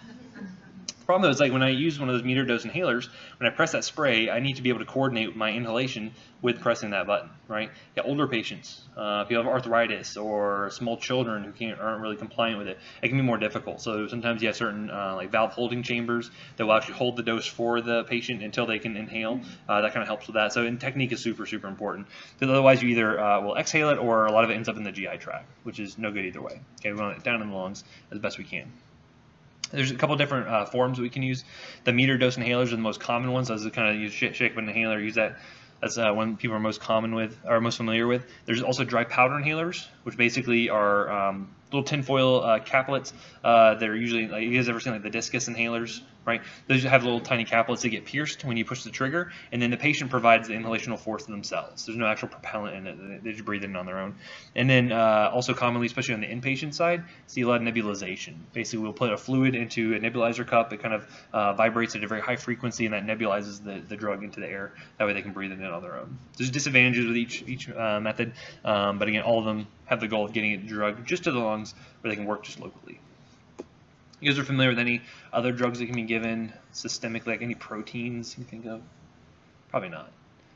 The problem, though, is like when I use one of those meter dose inhalers, when I press that spray, I need to be able to coordinate my inhalation with pressing that button, right? You got older patients, if you have arthritis or small children who aren't really compliant with it, it can be more difficult. So sometimes you have certain like valve holding chambers that will actually hold the dose for the patient until they can inhale. That kind of helps with that. So technique is super, super important. Because otherwise you either will exhale it or a lot of it ends up in the GI tract, which is no good either way. Okay, we want it down in the lungs as best we can. There's a couple different forms that we can use. The meter dose inhalers are the most common ones. Those are kind of use shake up an inhaler, use that. That's one people are most familiar with. There's also dry powder inhalers, which basically are little tinfoil caplets that are usually, like, you guys ever seen like the discus inhalers? right? Those have little tiny caplets that get pierced when you push the trigger, and then the patient provides the inhalational force themselves. There's no actual propellant in it. They just breathe in on their own. And then also commonly, especially on the inpatient side, see a lot of nebulization. Basically, we'll put a fluid into a nebulizer cup. It kind of vibrates at a very high frequency, and that nebulizes the drug into the air. That way they can breathe it in on their own. There's disadvantages with each method, but again, all of them have the goal of getting it drug just to the lungs where they can work just locally. You guys are familiar with any other drugs that can be given systemically, like any proteins you think of? Probably not.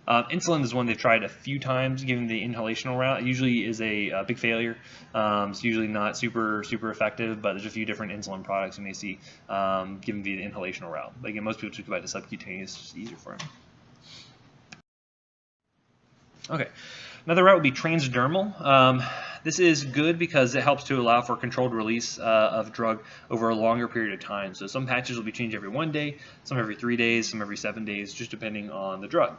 Insulin is one they've tried a few times, given the inhalational route. It usually is a big failure. It's usually not super effective, but there's a few different insulin products you may see given via the inhalational route. But again, most people talk about the subcutaneous, it's just easier for them. Okay, another route would be transdermal. This is good because it helps to allow for controlled release of drug over a longer period of time. So some patches will be changed every 1 day, some every 3 days, some every 7 days, just depending on the drug.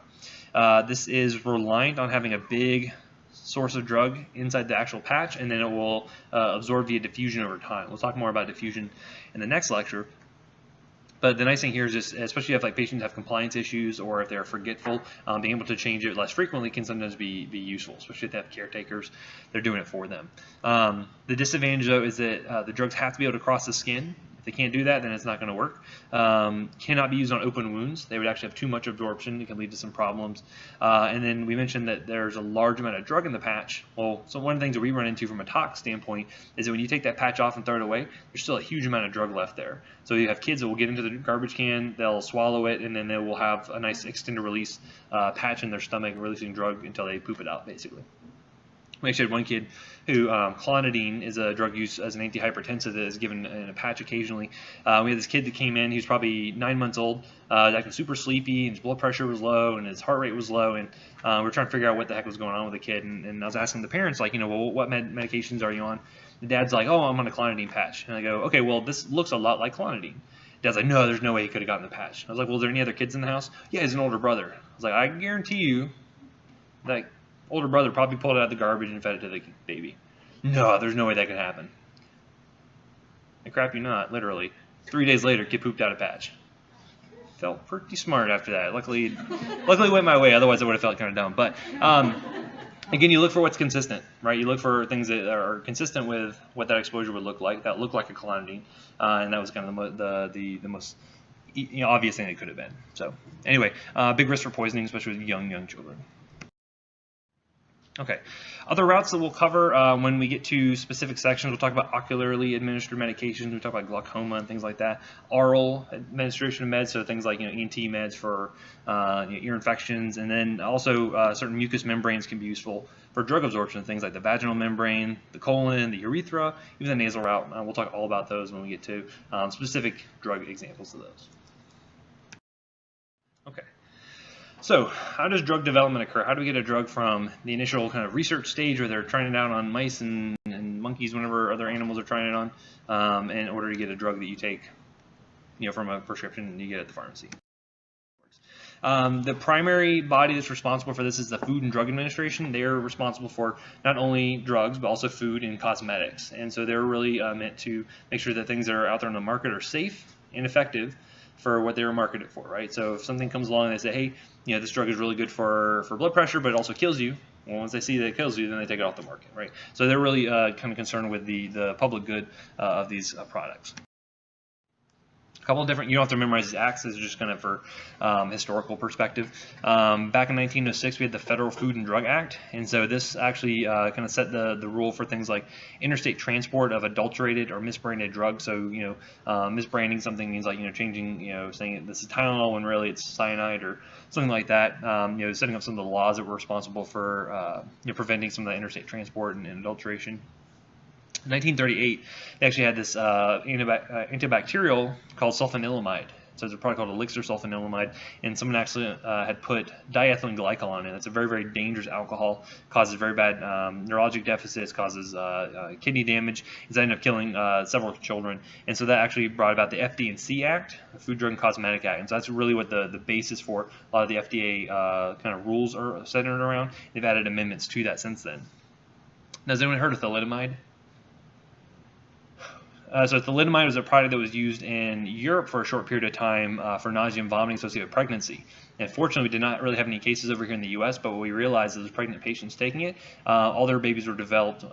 This is reliant on having a big source of drug inside the actual patch, and then it will absorb via diffusion over time. We'll talk more about diffusion in the next lecture. But the nice thing here is just, especially if like patients have compliance issues or if they're forgetful, being able to change it less frequently can sometimes be useful, especially if they have caretakers. They're doing it for them. The disadvantage though is that the drugs have to be able to cross the skin. If they can't do that, then it's not going to work. Cannot be used on open wounds. They would actually have too much absorption. It can lead to some problems. And then we mentioned that there's a large amount of drug in the patch. Well, so one of the things that we run into from a tox standpoint is that when you take that patch off and throw it away, there's still a huge amount of drug left there. So you have kids that will get into the garbage can, they'll swallow it, and then they will have a nice extended release patch in their stomach releasing drug until they poop it out, basically. We actually had one kid who, clonidine is a drug used as an antihypertensive that is given in a patch occasionally. We had this kid that came in, he was probably 9 months old, acting super sleepy, and his blood pressure was low, and his heart rate was low, and we were trying to figure out what the heck was going on with the kid, and I was asking the parents, like, well, what medications are you on? The dad's like, oh, I'm on a clonidine patch. And I go, okay, well, this looks a lot like clonidine. Dad's like, no, there's no way he could have gotten the patch. I was like, well, is there any other kids in the house? Yeah, he's an older brother. I was like, I guarantee you that older brother probably pulled it out of the garbage and fed it to the baby. No, there's no way that could happen. And crap you not, literally. 3 days later, kid pooped out a patch. Felt pretty smart after that. Luckily it went my way, otherwise I would have felt kind of dumb. But again, you look for what's consistent, right? You look for things that are consistent with what that exposure would look like. That looked like a clonidine, and that was kind of the most obvious thing it could have been. So anyway, big risk for poisoning, especially with young children. Okay, other routes that we'll cover when we get to specific sections, we'll talk about ocularly administered medications, we'll talk about glaucoma and things like that, oral administration of meds, so things like ENT meds for ear infections, and then also certain mucous membranes can be useful for drug absorption, things like the vaginal membrane, the colon, the urethra, even the nasal route. We'll talk all about those when we get to specific drug examples of those. Okay. So how does drug development occur? How do we get a drug from the initial kind of research stage where they're trying it out on mice and monkeys, whenever other animals are trying it on, in order to get a drug that you take, from a prescription you get at the pharmacy? The primary body that's responsible for this is the Food and Drug Administration. They're responsible for not only drugs, but also food and cosmetics. And so they're really meant to make sure that things that are out there on the market are safe and effective for what they were marketed for, right? So if something comes along and they say, hey, this drug is really good for blood pressure, but it also kills you. Well, once they see that it kills you, then they take it off the market, right? So they're really kind of concerned with the public good of these products. A couple of different, you don't have to memorize these acts, this is just kind of for historical perspective. Back in 1906, we had the Federal Food and Drug Act, and so this actually kind of set the rule for things like interstate transport of adulterated or misbranded drugs. So, misbranding something means like, changing, saying this is Tylenol when really it's cyanide or something like that. Setting up some of the laws that were responsible for preventing some of the interstate transport and adulteration. In 1938, they actually had this antibacterial called sulfanilamide. So it's a product called elixir sulfanilamide, and someone actually had put diethylene glycol in it. It's a very, very dangerous alcohol, causes very bad neurologic deficits, causes kidney damage. It's ended up killing several children, and so that actually brought about the FD&C Act, the Food, Drug, and Cosmetic Act. And so that's really what the basis for a lot of the FDA kind of rules are centered around. They've added amendments to that since then. Now, has anyone heard of thalidomide? So thalidomide was a product that was used in Europe for a short period of time for nausea and vomiting associated with pregnancy. And fortunately, we did not really have any cases over here in the U.S., but what we realized is pregnant patients taking it, all their babies were developed,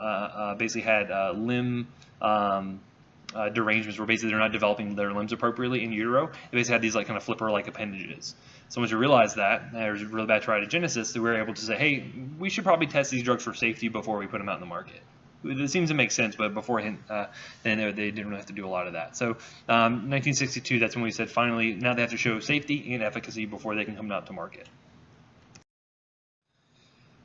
basically had limb derangements where basically they're not developing their limbs appropriately in utero. They basically had these like kind of flipper-like appendages. So once we realized that, there was really bad teratogenesis, we were able to say, hey, we should probably test these drugs for safety before we put them out in the market. It seems to make sense, but beforehand, then they didn't really have to do a lot of that. So 1962, that's when we said finally, now they have to show safety and efficacy before they can come out to market.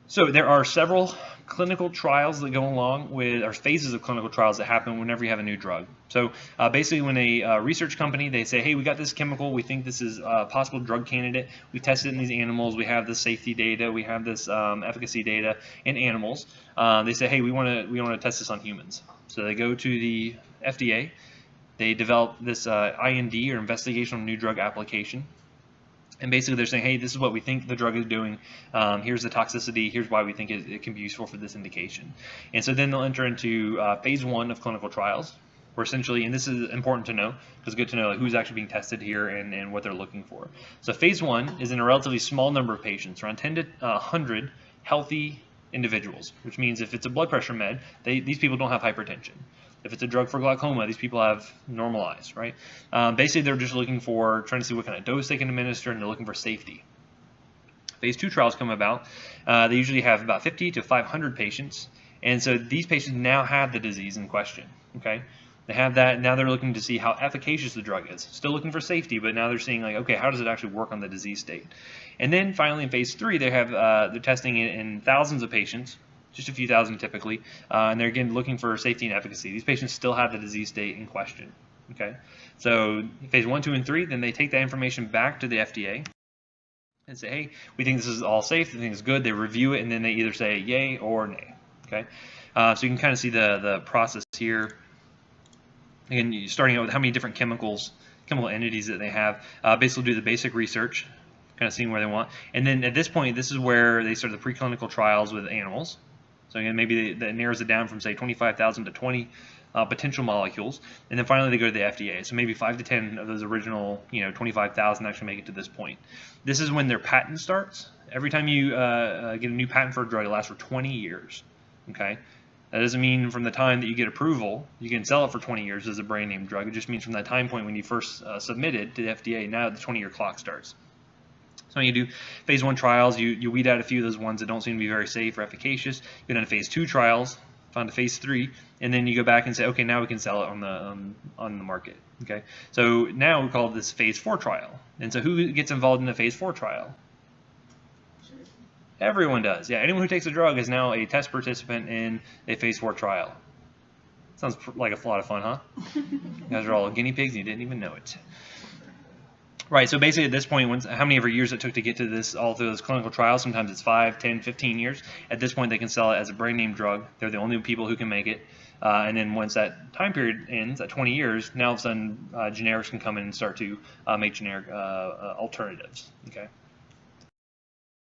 So there are several clinical trials that go along with, or phases of clinical trials that happen whenever you have a new drug. So basically when a research company, they say, hey, we got this chemical, we think this is a possible drug candidate, we tested it in these animals, we have this safety data, we have this efficacy data in animals. They say, hey, we want to test this on humans. So they go to the FDA, they develop this IND, or investigational new drug application. And basically they're saying, hey, this is what we think the drug is doing. Here's the toxicity. Here's why we think it can be useful for this indication. And so then they'll enter into phase 1 of clinical trials, where essentially, and this is important to know, because it's good to know like, who's actually being tested here and what they're looking for. So phase 1 is in a relatively small number of patients, around 10 to 100 healthy individuals, which means if it's a blood pressure med, these people don't have hypertension. If it's a drug for glaucoma, these people have normalized, right? Basically, they're just looking for, trying to see what kind of dose they can administer, and they're looking for safety. Phase 2 trials come about. They usually have about 50 to 500 patients, and so these patients now have the disease in question, okay? They have that, now they're looking to see how efficacious the drug is. Still looking for safety, but now they're seeing like, okay, how does it actually work on the disease state? And then finally in phase 3, they have, they're testing it in thousands of patients, just a few thousand typically, and they're again looking for safety and efficacy. These patients still have the disease state in question. Okay, so phase 1, 2, and 3, then they take that information back to the FDA and say, hey, we think this is all safe, we think it's good. They review it, and then they either say yay or nay. Okay, so you can kind of see the process here. Again, starting out with how many different chemical entities that they have. Basically do the basic research, kind of seeing where they want, and then at this point, this is where they start the preclinical trials with animals. So again, maybe that narrows it down from say 25,000 to 20 potential molecules, and then finally they go to the FDA. So maybe 5 to 10 of those original, 25,000 actually make it to this point. This is when their patent starts. Every time you get a new patent for a drug, it lasts for 20 years. Okay, that doesn't mean from the time that you get approval, you can sell it for 20 years as a brand name drug. It just means from that time point when you first submitted to the FDA, now the 20-year clock starts. So when you do phase 1 trials, you weed out a few of those ones that don't seem to be very safe or efficacious. You go down to phase 2 trials, found to phase 3, and then you go back and say, okay, now we can sell it on the market. Okay, so now we call this phase 4 trial. And so who gets involved in the phase 4 trial? Everyone does. Yeah, anyone who takes a drug is now a test participant in a phase 4 trial. Sounds like a lot of fun, huh? You guys are all guinea pigs and you didn't even know it. Right, so basically at this point, how many ever years it took to get to this, all through those clinical trials, sometimes it's 5, 10, 15 years. At this point, they can sell it as a brand name drug. They're the only people who can make it. And then once that time period ends, at 20 years, now all of a sudden generics can come in and start to make generic alternatives. Okay.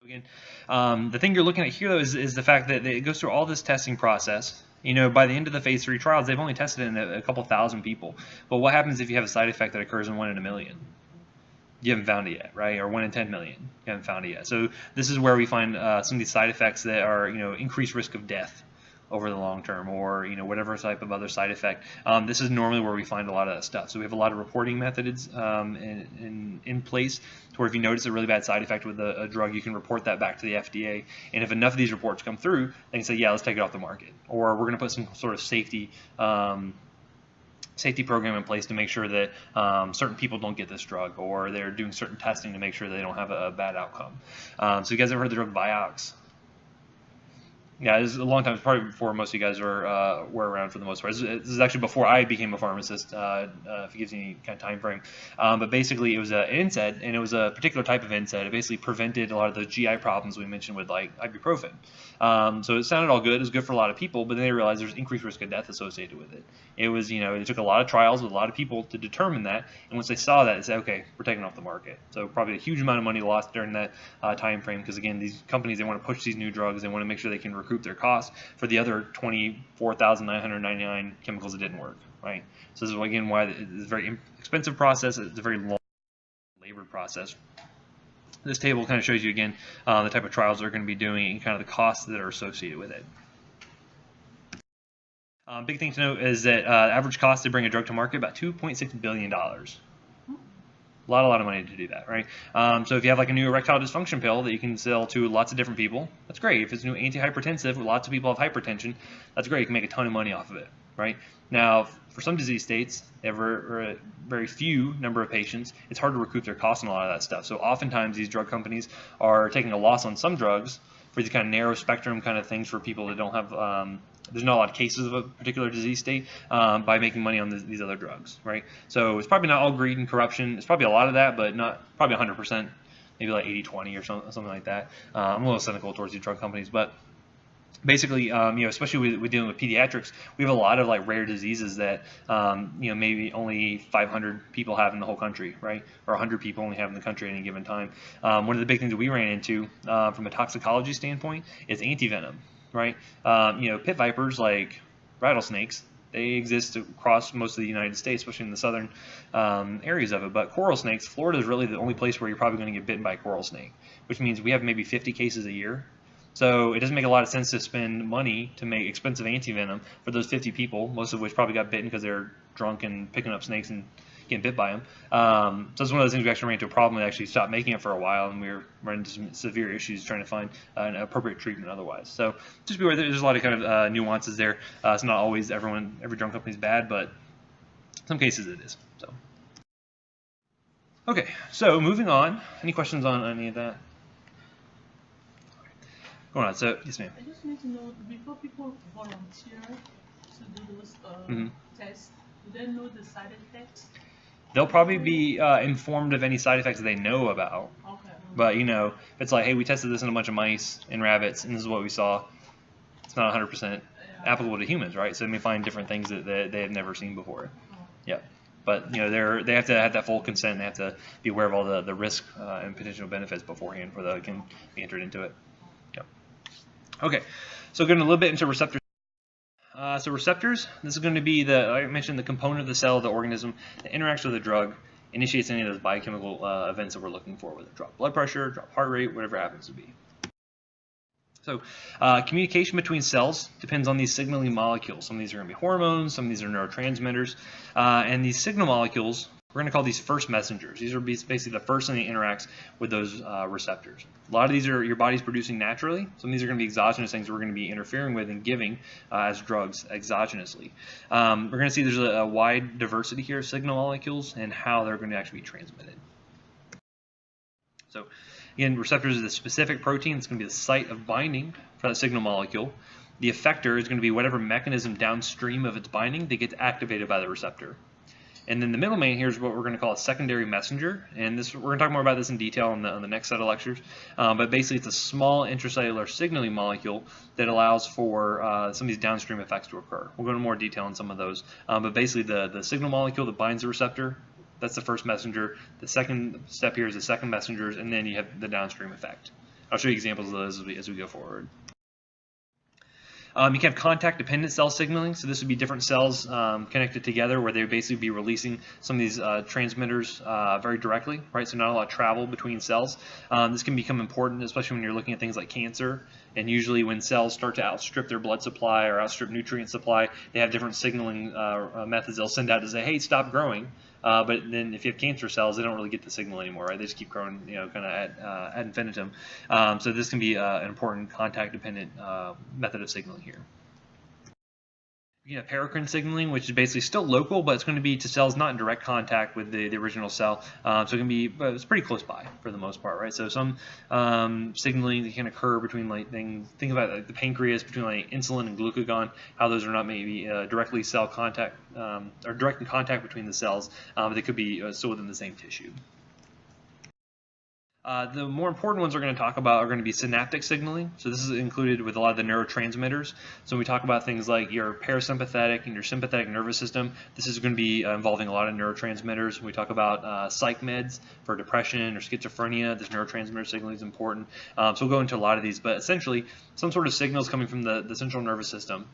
Again, the thing you're looking at here, though, is the fact that it goes through all this testing process. By the end of the phase 3 trials, they've only tested it in a couple thousand people. But what happens if you have a side effect that occurs in 1 in a million? You haven't found it yet, right? Or 1 in 10 million, you haven't found it yet. So this is where we find some of these side effects that are, increased risk of death over the long term, or whatever type of other side effect. This is normally where we find a lot of that stuff. So we have a lot of reporting methods in place to where if you notice a really bad side effect with a drug, you can report that back to the FDA. And if enough of these reports come through, they can say, yeah, let's take it off the market, or we're going to put some sort of safety program in place to make sure that certain people don't get this drug, or they're doing certain testing to make sure they don't have a bad outcome. So you guys ever heard the drug Vioxx? Yeah, this is a long time. It's probably before most of you guys were around for the most part. This is actually before I became a pharmacist, if it gives you any kind of time frame. But basically, it was an NSAID, and it was a particular type of NSAID. It basically prevented a lot of those GI problems we mentioned with like ibuprofen. So it sounded all good. It was good for a lot of people, but then they realized there's increased risk of death associated with it. It was, it took a lot of trials with a lot of people to determine that. And once they saw that, they said, okay, we're taking it off the market. So probably a huge amount of money lost during that time frame, because again, these companies, they want to push these new drugs. They want to make sure they can recoup their costs for the other 24,999 chemicals that didn't work. right? So this is again why it's a very expensive process. It's a very long, labored process. This table kind of shows you again the type of trials they're going to be doing and kind of the costs that are associated with it. Big thing to note is that average cost to bring a drug to market about $2.6 billion. A lot of money to do that, right? So if you have like a new erectile dysfunction pill that you can sell to lots of different people, that's great. If it's a new antihypertensive, lots of people have hypertension, that's great. You can make a ton of money off of it, right? Now, for some disease states, they have a very few number of patients. It's hard to recoup their costs on a lot of that stuff. So oftentimes these drug companies are taking a loss on some drugs for these kind of narrow spectrum kind of things for people that don't have, there's not a lot of cases of a particular disease state by making money on these other drugs, right? So it's probably not all greed and corruption. It's probably a lot of that, but not probably 100%, maybe like 80-20 or something like that. I'm a little cynical towards these drug companies, but basically, especially with dealing with pediatrics, we have a lot of like rare diseases that, maybe only 500 people have in the whole country, right? Or 100 people only have in the country at any given time. One of the big things that we ran into from a toxicology standpoint is antivenom, right? Pit vipers like rattlesnakes, they exist across most of the United States, especially in the southern areas of it. But coral snakes, Florida is really the only place where you're probably going to get bitten by a coral snake, which means we have maybe 50 cases a year. So it doesn't make a lot of sense to spend money to make expensive antivenom for those 50 people, most of which probably got bitten because they're drunk and picking up snakes and getting bit by them. So it's one of those things we actually ran into a problem. We actually stopped making it for a while, and we were running into some severe issues trying to find an appropriate treatment otherwise. So just be aware there's a lot of kind of nuances there. It's not always every drug company is bad, but in some cases it is. So okay, so moving on. Any questions on any of that? Going on. So yes, ma'am. I just need to know, before people volunteer to do those tests, do they know the side effects? They'll probably be informed of any side effects they know about. Okay. But if it's like, hey, we tested this in a bunch of mice and rabbits, and this is what we saw, it's not 100% applicable to humans, right? So they may find different things that they have never seen before. Yeah. But they have to have that full consent. They have to be aware of all the risk and potential benefits beforehand before they can be entered into it. Yeah. Okay. So going a little bit into receptors. So receptors, this is going to be like I mentioned, the component of the cell of the organism that interacts with the drug, initiates any of those biochemical events that we're looking for, whether drop blood pressure, drop heart rate, whatever it happens to be. So communication between cells depends on these signaling molecules. Some of these are going to be hormones, some of these are neurotransmitters, and these signal molecules, we're going to call these first messengers. These are basically the first thing that interacts with those receptors. A lot of these are your body's producing naturally. Some of these are going to be exogenous things we're going to be interfering with and giving as drugs exogenously. We're going to see there's a wide diversity here of signal molecules and how they're going to actually be transmitted. So again, receptors is the specific protein. It's going to be the site of binding for that signal molecule. The effector is going to be whatever mechanism downstream of its binding that gets activated by the receptor. And then the middleman here is what we're going to call a secondary messenger, and we're going to talk more about this in detail on the next set of lectures. But basically, it's a small intracellular signaling molecule that allows for some of these downstream effects to occur. We'll go into more detail on some of those. But basically, the signal molecule that binds the receptor, that's the first messenger. The second step here is the second messengers, and then you have the downstream effect. I'll show you examples of those as we go forward. You can have contact-dependent cell signaling, so this would be different cells connected together where they would basically be releasing some of these transmitters very directly, right? So not a lot of travel between cells. This can become important, especially when you're looking at things like cancer, and usually when cells start to outstrip their blood supply or outstrip nutrient supply, they have different signaling methods they'll send out to say, hey, stop growing. But then if you have cancer cells, they don't really get the signal anymore, right? They just keep growing, kind of ad infinitum. So this can be an important contact-dependent method of signaling here. You have paracrine signaling, which is basically still local, but it's going to be to cells not in direct contact with the original cell. So it can be, it's pretty close by for the most part, right? So some signaling that can occur between like think about like the pancreas, between like insulin and glucagon, how those are not maybe directly cell contact or direct in contact between the cells, but they could be still within the same tissue. The more important ones we're going to talk about are going to be synaptic signaling. So this is included with a lot of the neurotransmitters. So when we talk about things like your parasympathetic and your sympathetic nervous system, this is going to be involving a lot of neurotransmitters. When we talk about psych meds for depression or schizophrenia, this neurotransmitter signaling is important. So we'll go into a lot of these, but essentially some sort of signals coming from the central nervous system.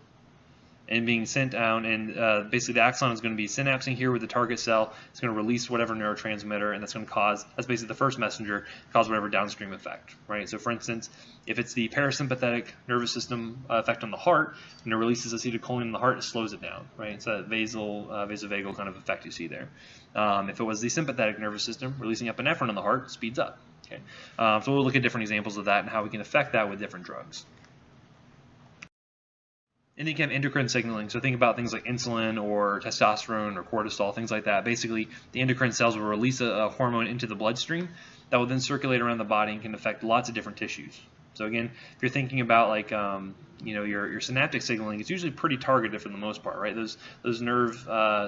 and being sent down, and basically the axon is going to be synapsing here with the target cell. It's going to release whatever neurotransmitter, and that's going to cause, that's basically the first messenger, cause whatever downstream effect, right? So for instance, if it's the parasympathetic nervous system effect on the heart, when it releases acetylcholine in the heart, it slows it down, right? It's a vasovagal kind of effect you see there. If it was the sympathetic nervous system releasing epinephrine in the heart, it speeds up. Okay, so we'll look at different examples of that and how we can affect that with different drugs. And then you can have endocrine signaling. So think about things like insulin or testosterone or cortisol, things like that. Basically, the endocrine cells will release a hormone into the bloodstream that will then circulate around the body and can affect lots of different tissues. So again, if you're thinking about like your synaptic signaling, it's usually pretty targeted for the most part, right? Those nerve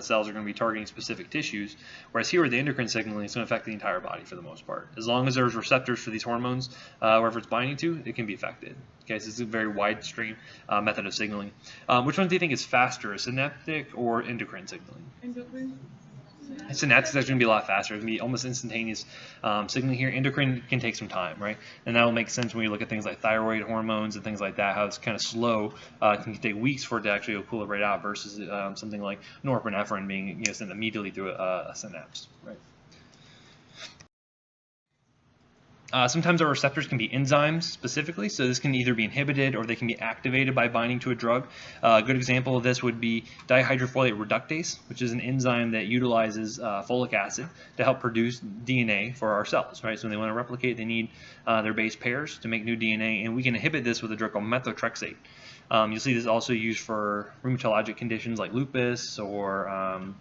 cells are going to be targeting specific tissues, whereas here with the endocrine signaling, it's going to affect the entire body for the most part. As long as there's receptors for these hormones, wherever it's binding to, it can be affected. Okay, so it's a very wide stream method of signaling. Which one do you think is faster, synaptic or endocrine signaling? Endocrine. Synaptic is actually going to be a lot faster. It's going to be almost instantaneous signaling here. Endocrine can take some time, right? And that will make sense when you look at things like thyroid hormones and things like that, how it's kind of slow. It can take weeks for it to actually equilibrate out versus something like norepinephrine being sent immediately through a synapse, right? Sometimes our receptors can be enzymes specifically, so this can either be inhibited or they can be activated by binding to a drug. A good example of this would be dihydrofolate reductase, which is an enzyme that utilizes folic acid to help produce DNA for our cells, right? So when they want to replicate, they need their base pairs to make new DNA, and we can inhibit this with a drug called methotrexate. You'll see this also used for rheumatologic conditions like lupus or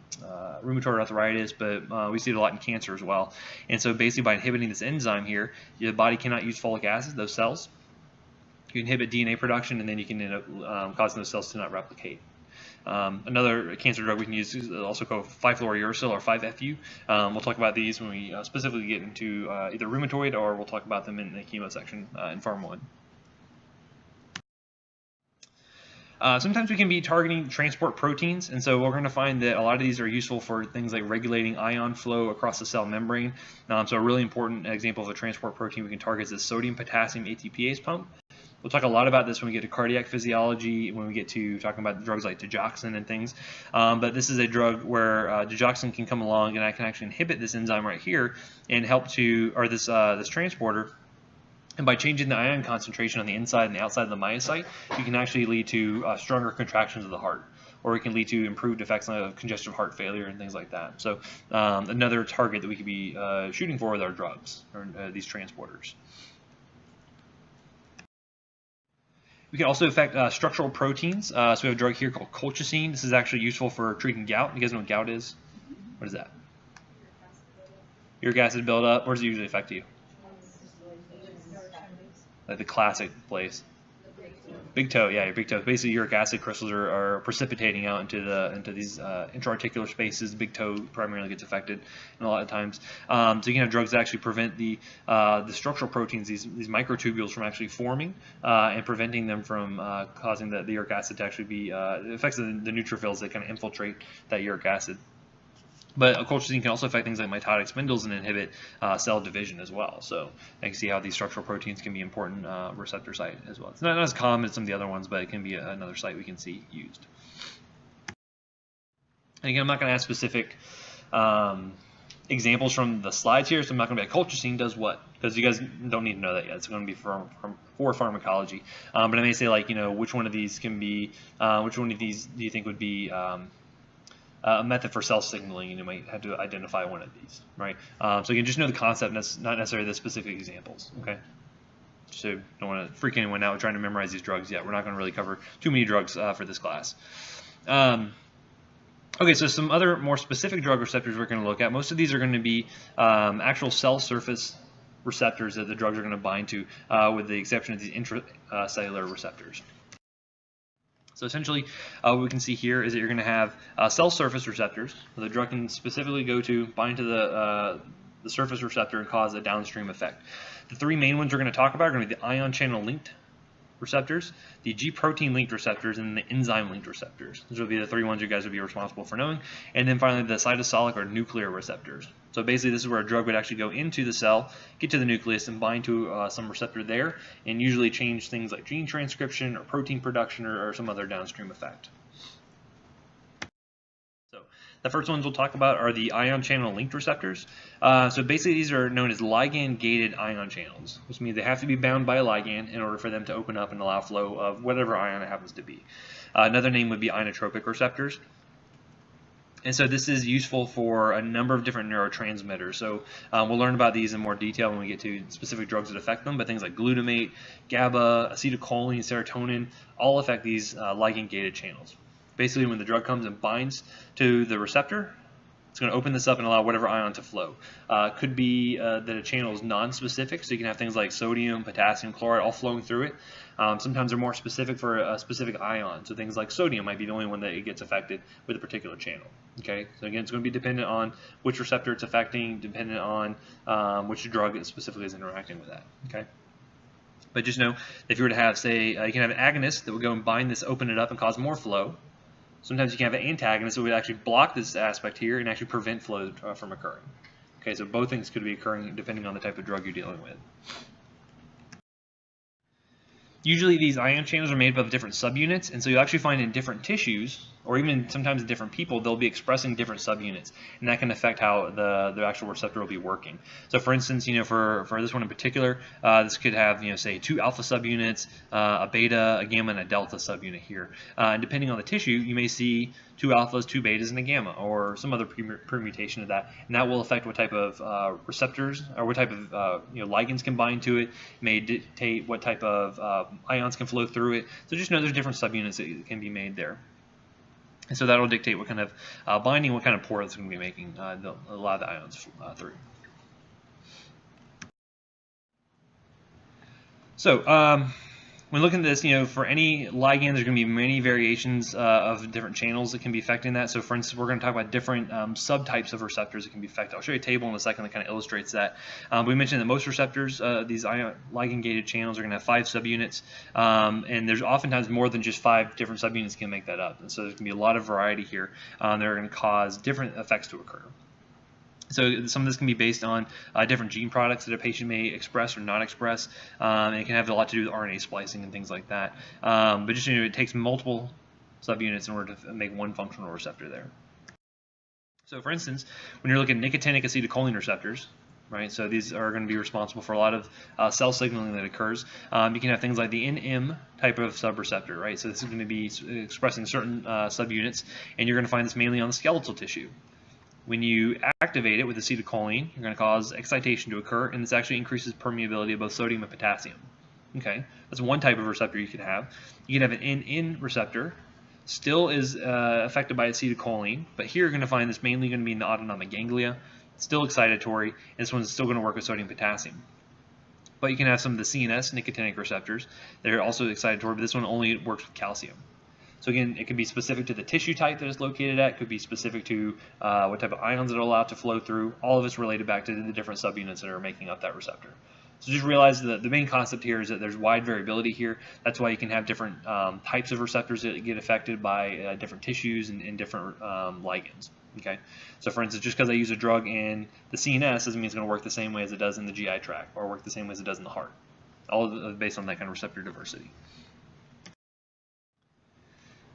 rheumatoid arthritis, but we see it a lot in cancer as well. And so basically by inhibiting this enzyme here, your body cannot use folic acid, those cells. You inhibit DNA production, and then you can end up causing those cells to not replicate. Another cancer drug we can use is also called 5-fluorouracil or 5-FU. We'll talk about these when we specifically get into either rheumatoid, or we'll talk about them in the chemo section in Pharm 1. Sometimes we can be targeting transport proteins, and so we're going to find that a lot of these are useful for things like regulating ion flow across the cell membrane. So a really important example of a transport protein we can target is the sodium-potassium ATPase pump. We'll talk a lot about this when we get to cardiac physiology, when we get to talking about drugs like digoxin and things. But this is a drug where digoxin can come along, and I can actually inhibit this enzyme right here and help to, or this transporter. And by changing the ion concentration on the inside and the outside of the myocyte, you can actually lead to stronger contractions of the heart, or it can lead to improved effects of congestive heart failure and things like that. So another target that we could be shooting for with our drugs, or these transporters. We can also affect structural proteins. So we have a drug here called colchicine. This is actually useful for treating gout. You guys know what gout is? What is that? Uric acid buildup. Where does it usually affect you? Like the classic place. Big toe, yeah, your big toe. Basically, uric acid crystals are precipitating out into these intra-articular spaces. The big toe primarily gets affected, and a lot of times. So you can have drugs that actually prevent the structural proteins, these microtubules, from actually forming and preventing them from causing the uric acid to actually be it affects the neutrophils that kind of infiltrate that uric acid. But colchicine can also affect things like mitotic spindles and inhibit cell division as well. So I can see how these structural proteins can be important receptor site as well. It's not as common as some of the other ones, but it can be another site we can see used. And again, I'm not going to ask specific examples from the slides here, so I'm not going to be like colchicine does what, because you guys don't need to know that yet. It's going to be for pharmacology. But I may say, like, which one of these can be, which one of these do you think would be a method for cell signaling, and you might have to identify one of these, right? So you can just know the concept, not necessarily the specific examples, okay? So don't want to freak anyone out trying to memorize these drugs yet. We're not going to really cover too many drugs for this class. Okay, so some other more specific drug receptors we're going to look at. Most of these are going to be actual cell surface receptors that the drugs are going to bind to, with the exception of these intracellular receptors. So essentially, what we can see here is that you're going to have cell surface receptors. The drug can specifically go to bind to the surface receptor and cause a downstream effect. The three main ones we're going to talk about are going to be the ion channel linked receptors, the G protein linked receptors, and the enzyme linked receptors. Those will be the three ones you guys would be responsible for knowing. And then finally, the cytosolic or nuclear receptors. So basically, this is where a drug would actually go into the cell, get to the nucleus, and bind to some receptor there, and usually change things like gene transcription or protein production or some other downstream effect. The first ones we'll talk about are the ion channel linked receptors. So basically these are known as ligand-gated ion channels, which means they have to be bound by a ligand in order for them to open up and allow flow of whatever ion it happens to be. Another name would be inotropic receptors. And so this is useful for a number of different neurotransmitters. So we'll learn about these in more detail when we get to specific drugs that affect them, but things like glutamate, GABA, acetylcholine, serotonin, all affect these ligand-gated channels. Basically, when the drug comes and binds to the receptor, it's going to open this up and allow whatever ion to flow. Could be that a channel is non-specific, so you can have things like sodium, potassium, chloride all flowing through it. Sometimes they're more specific for a specific ion, so things like sodium might be the only one that it gets affected with a particular channel. Okay, so again, it's going to be dependent on which receptor it's affecting, dependent on which drug it specifically is interacting with that. Okay. But just know, if you were to have, say, you can have an agonist that would go and bind this, open it up, and cause more flow. Sometimes you can have an antagonist that would actually block this aspect here and actually prevent flow from occurring. Okay, so both things could be occurring depending on the type of drug you're dealing with. Usually these ion channels are made up of different subunits, and so you'll actually find in different tissues, or even sometimes in different people, they'll be expressing different subunits, and that can affect how the actual receptor will be working. So for instance, for this one in particular, this could have, say 2 alpha subunits, a beta, a gamma, and a delta subunit here. And depending on the tissue, you may see 2 alphas, 2 betas, and a gamma, or some other permutation of that, and that will affect what type of receptors, or what type of ligands can bind to it, may dictate what type of ions can flow through it. So just know there's different subunits that can be made there. And so that'll dictate what kind of binding, what kind of pore it's going to be making a lot of the ions through. So when looking at this, for any ligand, there's going to be many variations of different channels that can be affecting that. So for instance, we're going to talk about different subtypes of receptors that can be affected. I'll show you a table in a second that kind of illustrates that. We mentioned that most receptors, these ligand-gated channels, are going to have 5 subunits, and there's oftentimes more than just 5 different subunits can make that up. And so there's going to be a lot of variety here that are going to cause different effects to occur. So some of this can be based on different gene products that a patient may express or not express, and it can have a lot to do with RNA splicing and things like that. But just it takes multiple subunits in order to make one functional receptor there. So for instance, when you're looking at nicotinic acetylcholine receptors, right? So these are going to be responsible for a lot of cell signaling that occurs. You can have things like the NM type of subreceptor, right? So this is going to be expressing certain subunits, and you're going to find this mainly on the skeletal tissue. When you activate it with acetylcholine, you're going to cause excitation to occur, and this actually increases permeability of both sodium and potassium. Okay, that's one type of receptor you can have. You can have an NN receptor, still is affected by acetylcholine, but here you're going to find this mainly going to be in the autonomic ganglia. It's still excitatory, and this one's still going to work with sodium and potassium. But you can have some of the CNS nicotinic receptors that are also excitatory, but this one only works with calcium. So again, it could be specific to the tissue type that it's located at, it could be specific to what type of ions it will allow to flow through. All of it's related back to the different subunits that are making up that receptor. So just realize that the main concept here is that there's wide variability here. That's why you can have different types of receptors that get affected by different tissues and different ligands. Okay, so for instance, just because I use a drug in the CNS doesn't mean it's going to work the same way as it does in the GI tract, or work the same way as it does in the heart. All based on that kind of receptor diversity.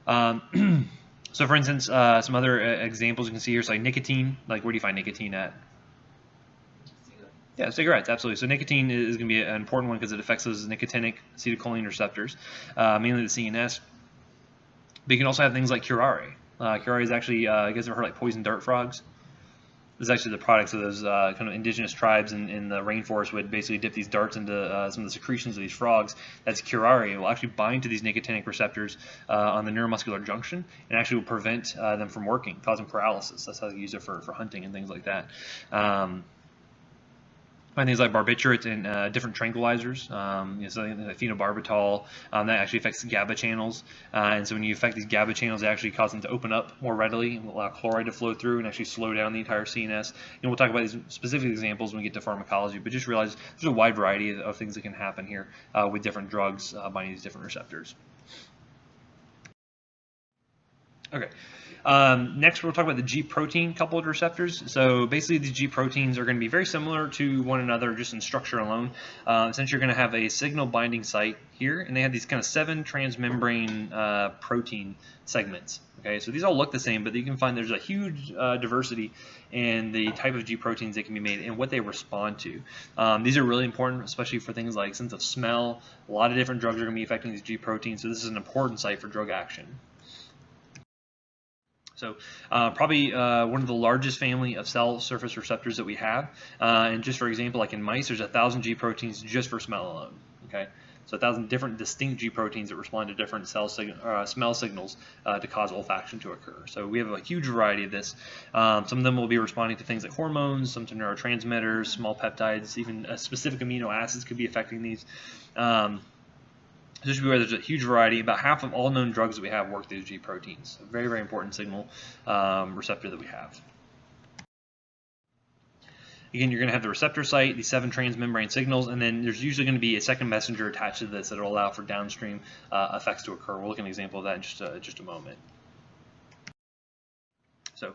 So for instance, some other examples you can see here, so like nicotine, like where do you find nicotine at? Yeah, cigarettes, absolutely. So nicotine is going to be an important one because it affects those nicotinic acetylcholine receptors, mainly the CNS. But you can also have things like curare. Curare is actually, you guys ever heard like poison dart frogs? This is actually the products of those kind of indigenous tribes in the rainforest would basically dip these darts into some of the secretions of these frogs. That's curare. It will actually bind to these nicotinic receptors on the neuromuscular junction and actually will prevent them from working, causing paralysis. That's how they use it for hunting and things like that. Find things like barbiturates and different tranquilizers, so like phenobarbital, that actually affects GABA channels. And so when you affect these GABA channels, it actually causes them to open up more readily and allow chloride to flow through and actually slow down the entire CNS. And we'll talk about these specific examples when we get to pharmacology, but just realize there's a wide variety of things that can happen here with different drugs binding these different receptors. Okay. Next, we'll talk about the G protein coupled receptors. So basically, these G proteins are going to be very similar to one another just in structure alone. Since you're going to have a signal binding site here, and they have these kind of 7 transmembrane protein segments. Okay, so these all look the same, but you can find there's a huge diversity in the type of G proteins that can be made and what they respond to. These are really important, especially for things like sense of smell. A lot of different drugs are going to be affecting these G proteins, so this is an important site for drug action. So probably one of the largest family of cell surface receptors that we have. And just for example, like in mice, there's 1,000 G proteins just for smell alone. Okay, so 1,000 different distinct G proteins that respond to different smell signals to cause olfaction to occur. So we have a huge variety of this. Some of them will be responding to things like hormones, some to neurotransmitters, small peptides, even specific amino acids could be affecting these. Just be aware there's a huge variety. About half of all known drugs that we have work through G proteins. A very, very important signal receptor that we have. Again, you're going to have the receptor site, these 7 transmembrane signals, and then there's usually going to be a second messenger attached to this that will allow for downstream effects to occur. We'll look at an example of that in just a moment. So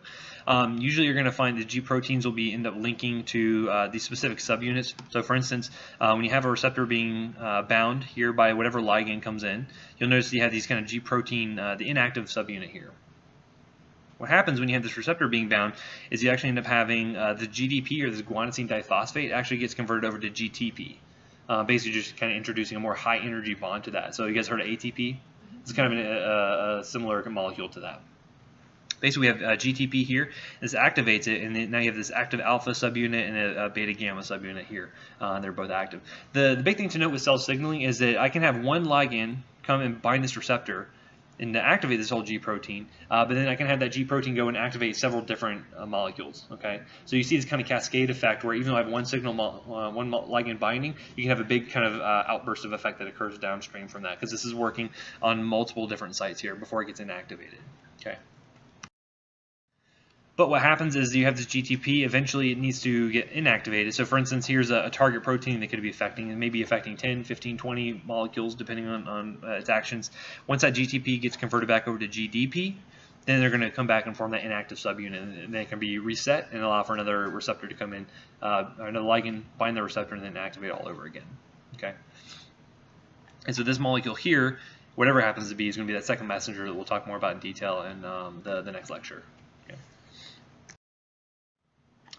usually you're going to find the G proteins will end up linking to these specific subunits. So for instance, when you have a receptor being bound here by whatever ligand comes in, you'll notice you have these kind of G protein, the inactive subunit here. What happens when you have this receptor being bound is you actually end up having the GDP, or this guanosine diphosphate, actually gets converted over to GTP. Basically just kind of introducing a more high energy bond to that. So you guys heard of ATP? It's kind of a similar molecule to that. Basically, we have GTP here. This activates it, and then now you have this active alpha subunit and a beta gamma subunit here. They're both active. The big thing to note with cell signaling is that I can have one ligand come and bind this receptor and activate this whole G protein, but then I can have that G protein go and activate several different molecules. Okay, so you see this kind of cascade effect where even though I have one signal, one ligand binding, you can have a big kind of outburst of effect that occurs downstream from that, because this is working on multiple different sites here before it gets inactivated. Okay. But what happens is you have this GTP, eventually it needs to get inactivated. So for instance, here's a target protein that could be affecting, and maybe affecting 10, 15, 20 molecules depending on its actions. Once that GTP gets converted back over to GDP, then they're going to come back and form that inactive subunit, and then it can be reset and allow for another receptor to come in, another ligand bind the receptor and then activate all over again. Okay. And so this molecule here, whatever happens to be, is going to be that second messenger that we'll talk more about in detail in the next lecture.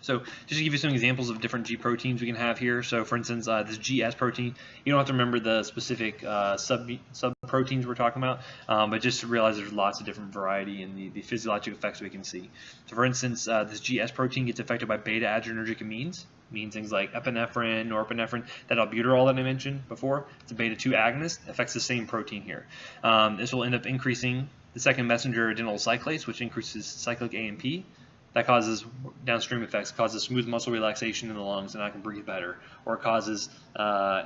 So just to give you some examples of different G proteins we can have here. So for instance, this GS protein, you don't have to remember the specific sub-proteins we're talking about, but just to realize there's lots of different variety in the physiologic effects we can see. So for instance, this GS protein gets affected by beta-adrenergic amines, means things like epinephrine, norepinephrine, that albuterol that I mentioned before. It's a beta-2 agonist, affects the same protein here. This will end up increasing the second messenger adenyl cyclase, which increases cyclic AMP. That causes downstream effects, causes smooth muscle relaxation in the lungs, and I can breathe better. Or it causes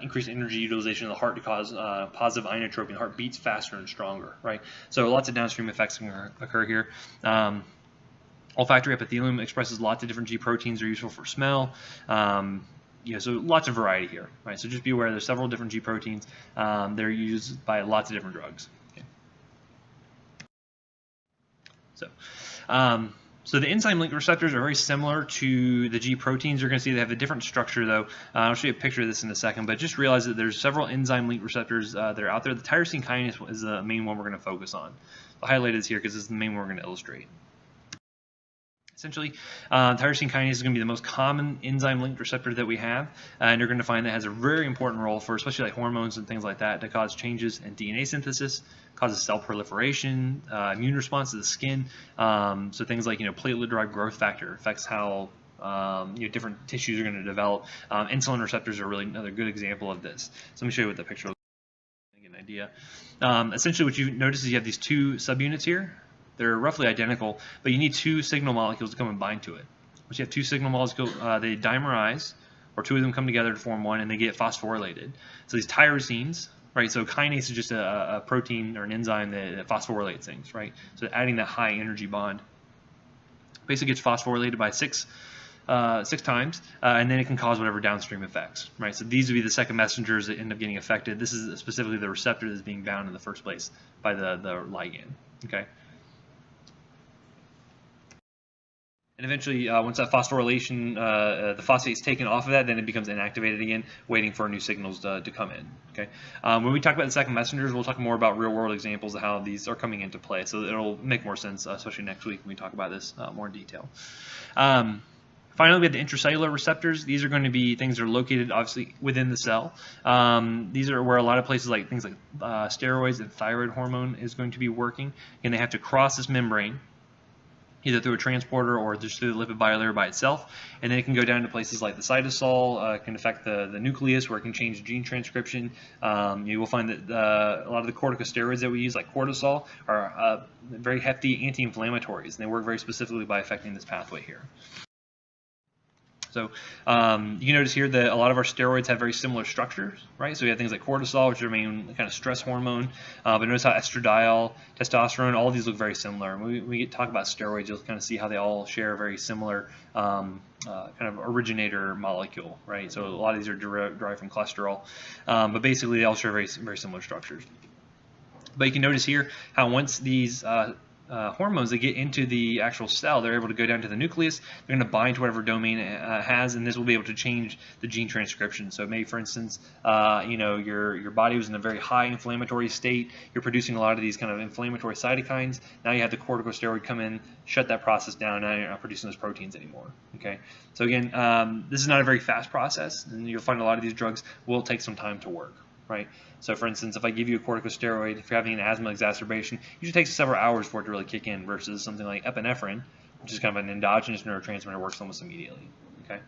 increased energy utilization in the heart to cause positive ionotropy. The heart beats faster and stronger, right? So lots of downstream effects can occur here. Olfactory epithelium expresses lots of different G proteins that are useful for smell. So lots of variety here, right? So just be aware there's several different G proteins. They're used by lots of different drugs. Okay. So the enzyme-linked receptors are very similar to the G proteins. You're going to see they have a different structure, though. I'll show you a picture of this in a second, but just realize that there's several enzyme-linked receptors that are out there. The tyrosine kinase is the main one we're going to focus on. I'll highlight this here because this is the main one we're going to illustrate. Essentially, tyrosine kinase is going to be the most common enzyme-linked receptor that we have, and you're going to find that has a very important role for especially like hormones and things like that to cause changes in DNA synthesis, causes cell proliferation, immune response to the skin. So things like platelet-derived growth factor affects how different tissues are going to develop. Insulin receptors are really another good example of this. So let me show you what the picture looks like to get an idea. Essentially, what you notice is you have these 2 subunits here. They're roughly identical, but you need 2 signal molecules to come and bind to it. Once you have 2 signal molecules, they dimerize, or 2 of them come together to form one, and they get phosphorylated. So these tyrosines, right? So kinase is just a protein or an enzyme that phosphorylates things, right? So adding that high energy bond basically gets phosphorylated by 6 times, and then it can cause whatever downstream effects, right? So these would be the second messengers that end up getting affected. This is specifically the receptor that's being bound in the first place by the ligand, okay? And eventually, once that phosphorylation, the phosphate is taken off of that, then it becomes inactivated again, waiting for new signals to come in. Okay. When we talk about the second messengers, we'll talk more about real-world examples of how these are coming into play. So it'll make more sense, especially next week when we talk about this more in detail. Finally, we have the intracellular receptors. These are going to be things that are located, obviously, within the cell. These are where a lot of places like things like steroids and thyroid hormone is going to be working, and they have to cross this membrane, either through a transporter or just through the lipid bilayer by itself, and then it can go down to places like the cytosol, can affect the nucleus, where it can change gene transcription. You will find that a lot of the corticosteroids that we use, like cortisol, are very hefty anti-inflammatories, and they work very specifically by affecting this pathway here. So you can notice here that a lot of our steroids have very similar structures, right? So we have things like cortisol, which are the main kind of stress hormone, but notice how estradiol, testosterone, all of these look very similar. When we talk about steroids, you'll kind of see how they all share a very similar kind of originator molecule, right? So a lot of these are derived from cholesterol, but basically they all share very similar structures. But you can notice here how once these hormones that get into the actual cell, they're able to go down to the nucleus, they're going to bind to whatever domain it has, and this will be able to change the gene transcription. So maybe, for instance, you know, your body was in a very high inflammatory state, you're producing a lot of these kind of inflammatory cytokines, now you have the corticosteroid come in, shut that process down, now you're not producing those proteins anymore. Okay, so again, this is not a very fast process, and you'll find a lot of these drugs will take some time to work. Right. So, for instance, if I give you a corticosteroid, if you're having an asthma exacerbation, it usually takes several hours for it to really kick in, versus something like epinephrine, which is kind of an endogenous neurotransmitter, works almost immediately. Okay.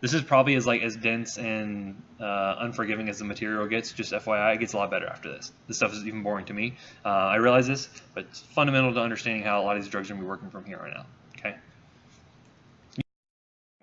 This is probably as dense and unforgiving as the material gets. Just FYI, it gets a lot better after this. This stuff is even boring to me. I realize this, but it's fundamental to understanding how a lot of these drugs are going to be working from here on out. Okay.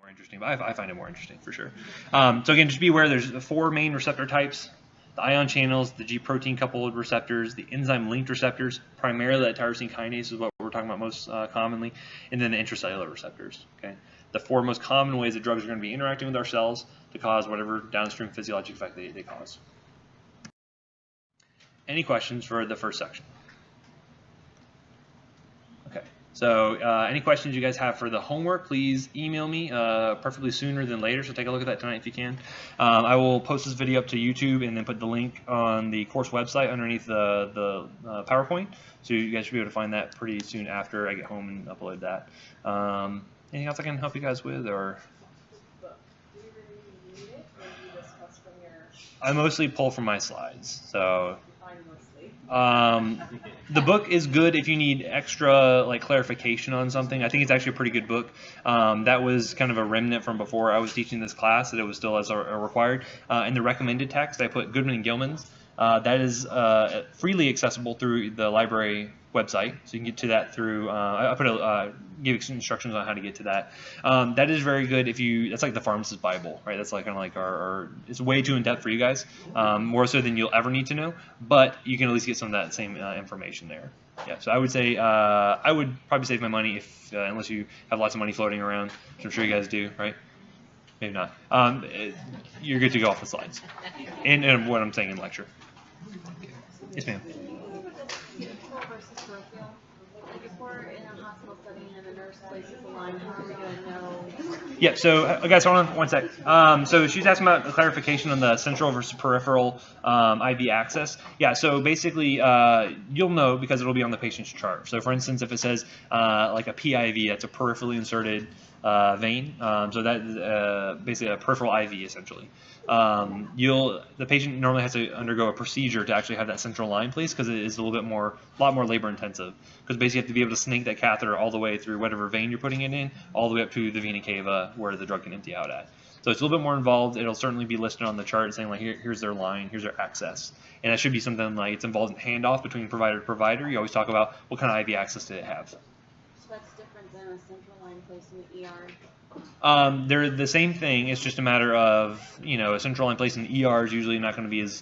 Interesting, but I find it more interesting for sure. So again, just be aware there's 4 main receptor types: the ion channels, the G protein coupled receptors, the enzyme linked receptors, primarily that tyrosine kinase is what we're talking about most commonly, and then the intracellular receptors. Okay, the 4 most common ways that drugs are going to be interacting with our cells to cause whatever downstream physiologic effect they cause. Any questions for the first section? Okay. So any questions you guys have for the homework, please email me, preferably sooner than later, so take a look at that tonight if you can. I will post this video up to YouTube and then put the link on the course website underneath the PowerPoint, so you guys should be able to find that pretty soon after I get home and upload that. Anything else I can help you guys with? Or Do you really need it, or do you discuss from your... I mostly pull from my slides, so... Mostly. The book is good if you need extra like clarification on something. I think it's actually a pretty good book. That was kind of a remnant from before I was teaching this class, that it was still as required. In the recommended text, I put Goodman and Gilman's. That is freely accessible through the library website, so you can get to that through. I put give some instructions on how to get to that. That is very good if you. That's like the pharmacist's Bible, right? That's like kind of like our. It's way too in depth for you guys, more so than you'll ever need to know. But you can at least get some of that same information there. Yeah. So I would say I would probably save my money if unless you have lots of money floating around, which I'm sure you guys do, right? Maybe not. You're good to go off the slides. And what I'm saying in lecture. Yes, ma'am. Versus parochial. Like if we're in a hospital setting and a nurse places a line, how are we going to know? Yeah, so guys, hold on one sec. So she's asking about clarification on the central versus peripheral IV access. Yeah, so basically you'll know because it'll be on the patient's chart. So for instance, if it says like a PIV, that's a peripherally inserted vein. So that is basically a peripheral IV essentially. The patient normally has to undergo a procedure to actually have that central line placed, because it is a lot more labor intensive. Because basically you have to be able to snake that catheter all the way through whatever vein you're putting it in, all the way up to the vena cava where the drug can empty out at. So it's a little bit more involved. It'll certainly be listed on the chart saying like here's their line, here's their access. And that should be something like it's involved in handoff between provider to provider. You always talk about what kind of IV access did it have. So that's different than a central line placed in the ER. They're the same thing. It's just a matter of, a central line place in the ER is usually not going to be as,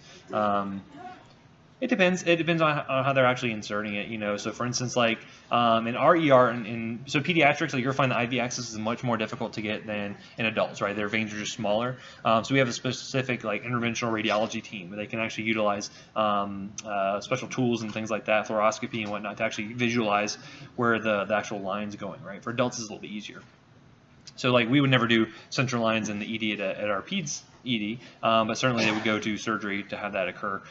It depends. It depends on how they're actually inserting it, you know. So for instance, like in our ER, so pediatrics, like you're finding the IV access is much more difficult to get than in adults, right? Their veins are just smaller. So we have a specific like interventional radiology team where they can actually utilize special tools and things like that, fluoroscopy and whatnot, to actually visualize where the actual line's going, right? For adults, it's a little bit easier. So like we would never do central lines in the ED at our peds ED, but certainly they would go to surgery to have that occur.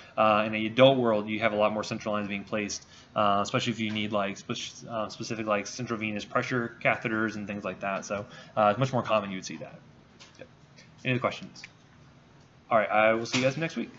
In the adult world, you have a lot more central lines being placed, especially if you need like specific like central venous pressure catheters and things like that. So it's much more common you would see that. Yep. Any other questions? All right, I will see you guys next week.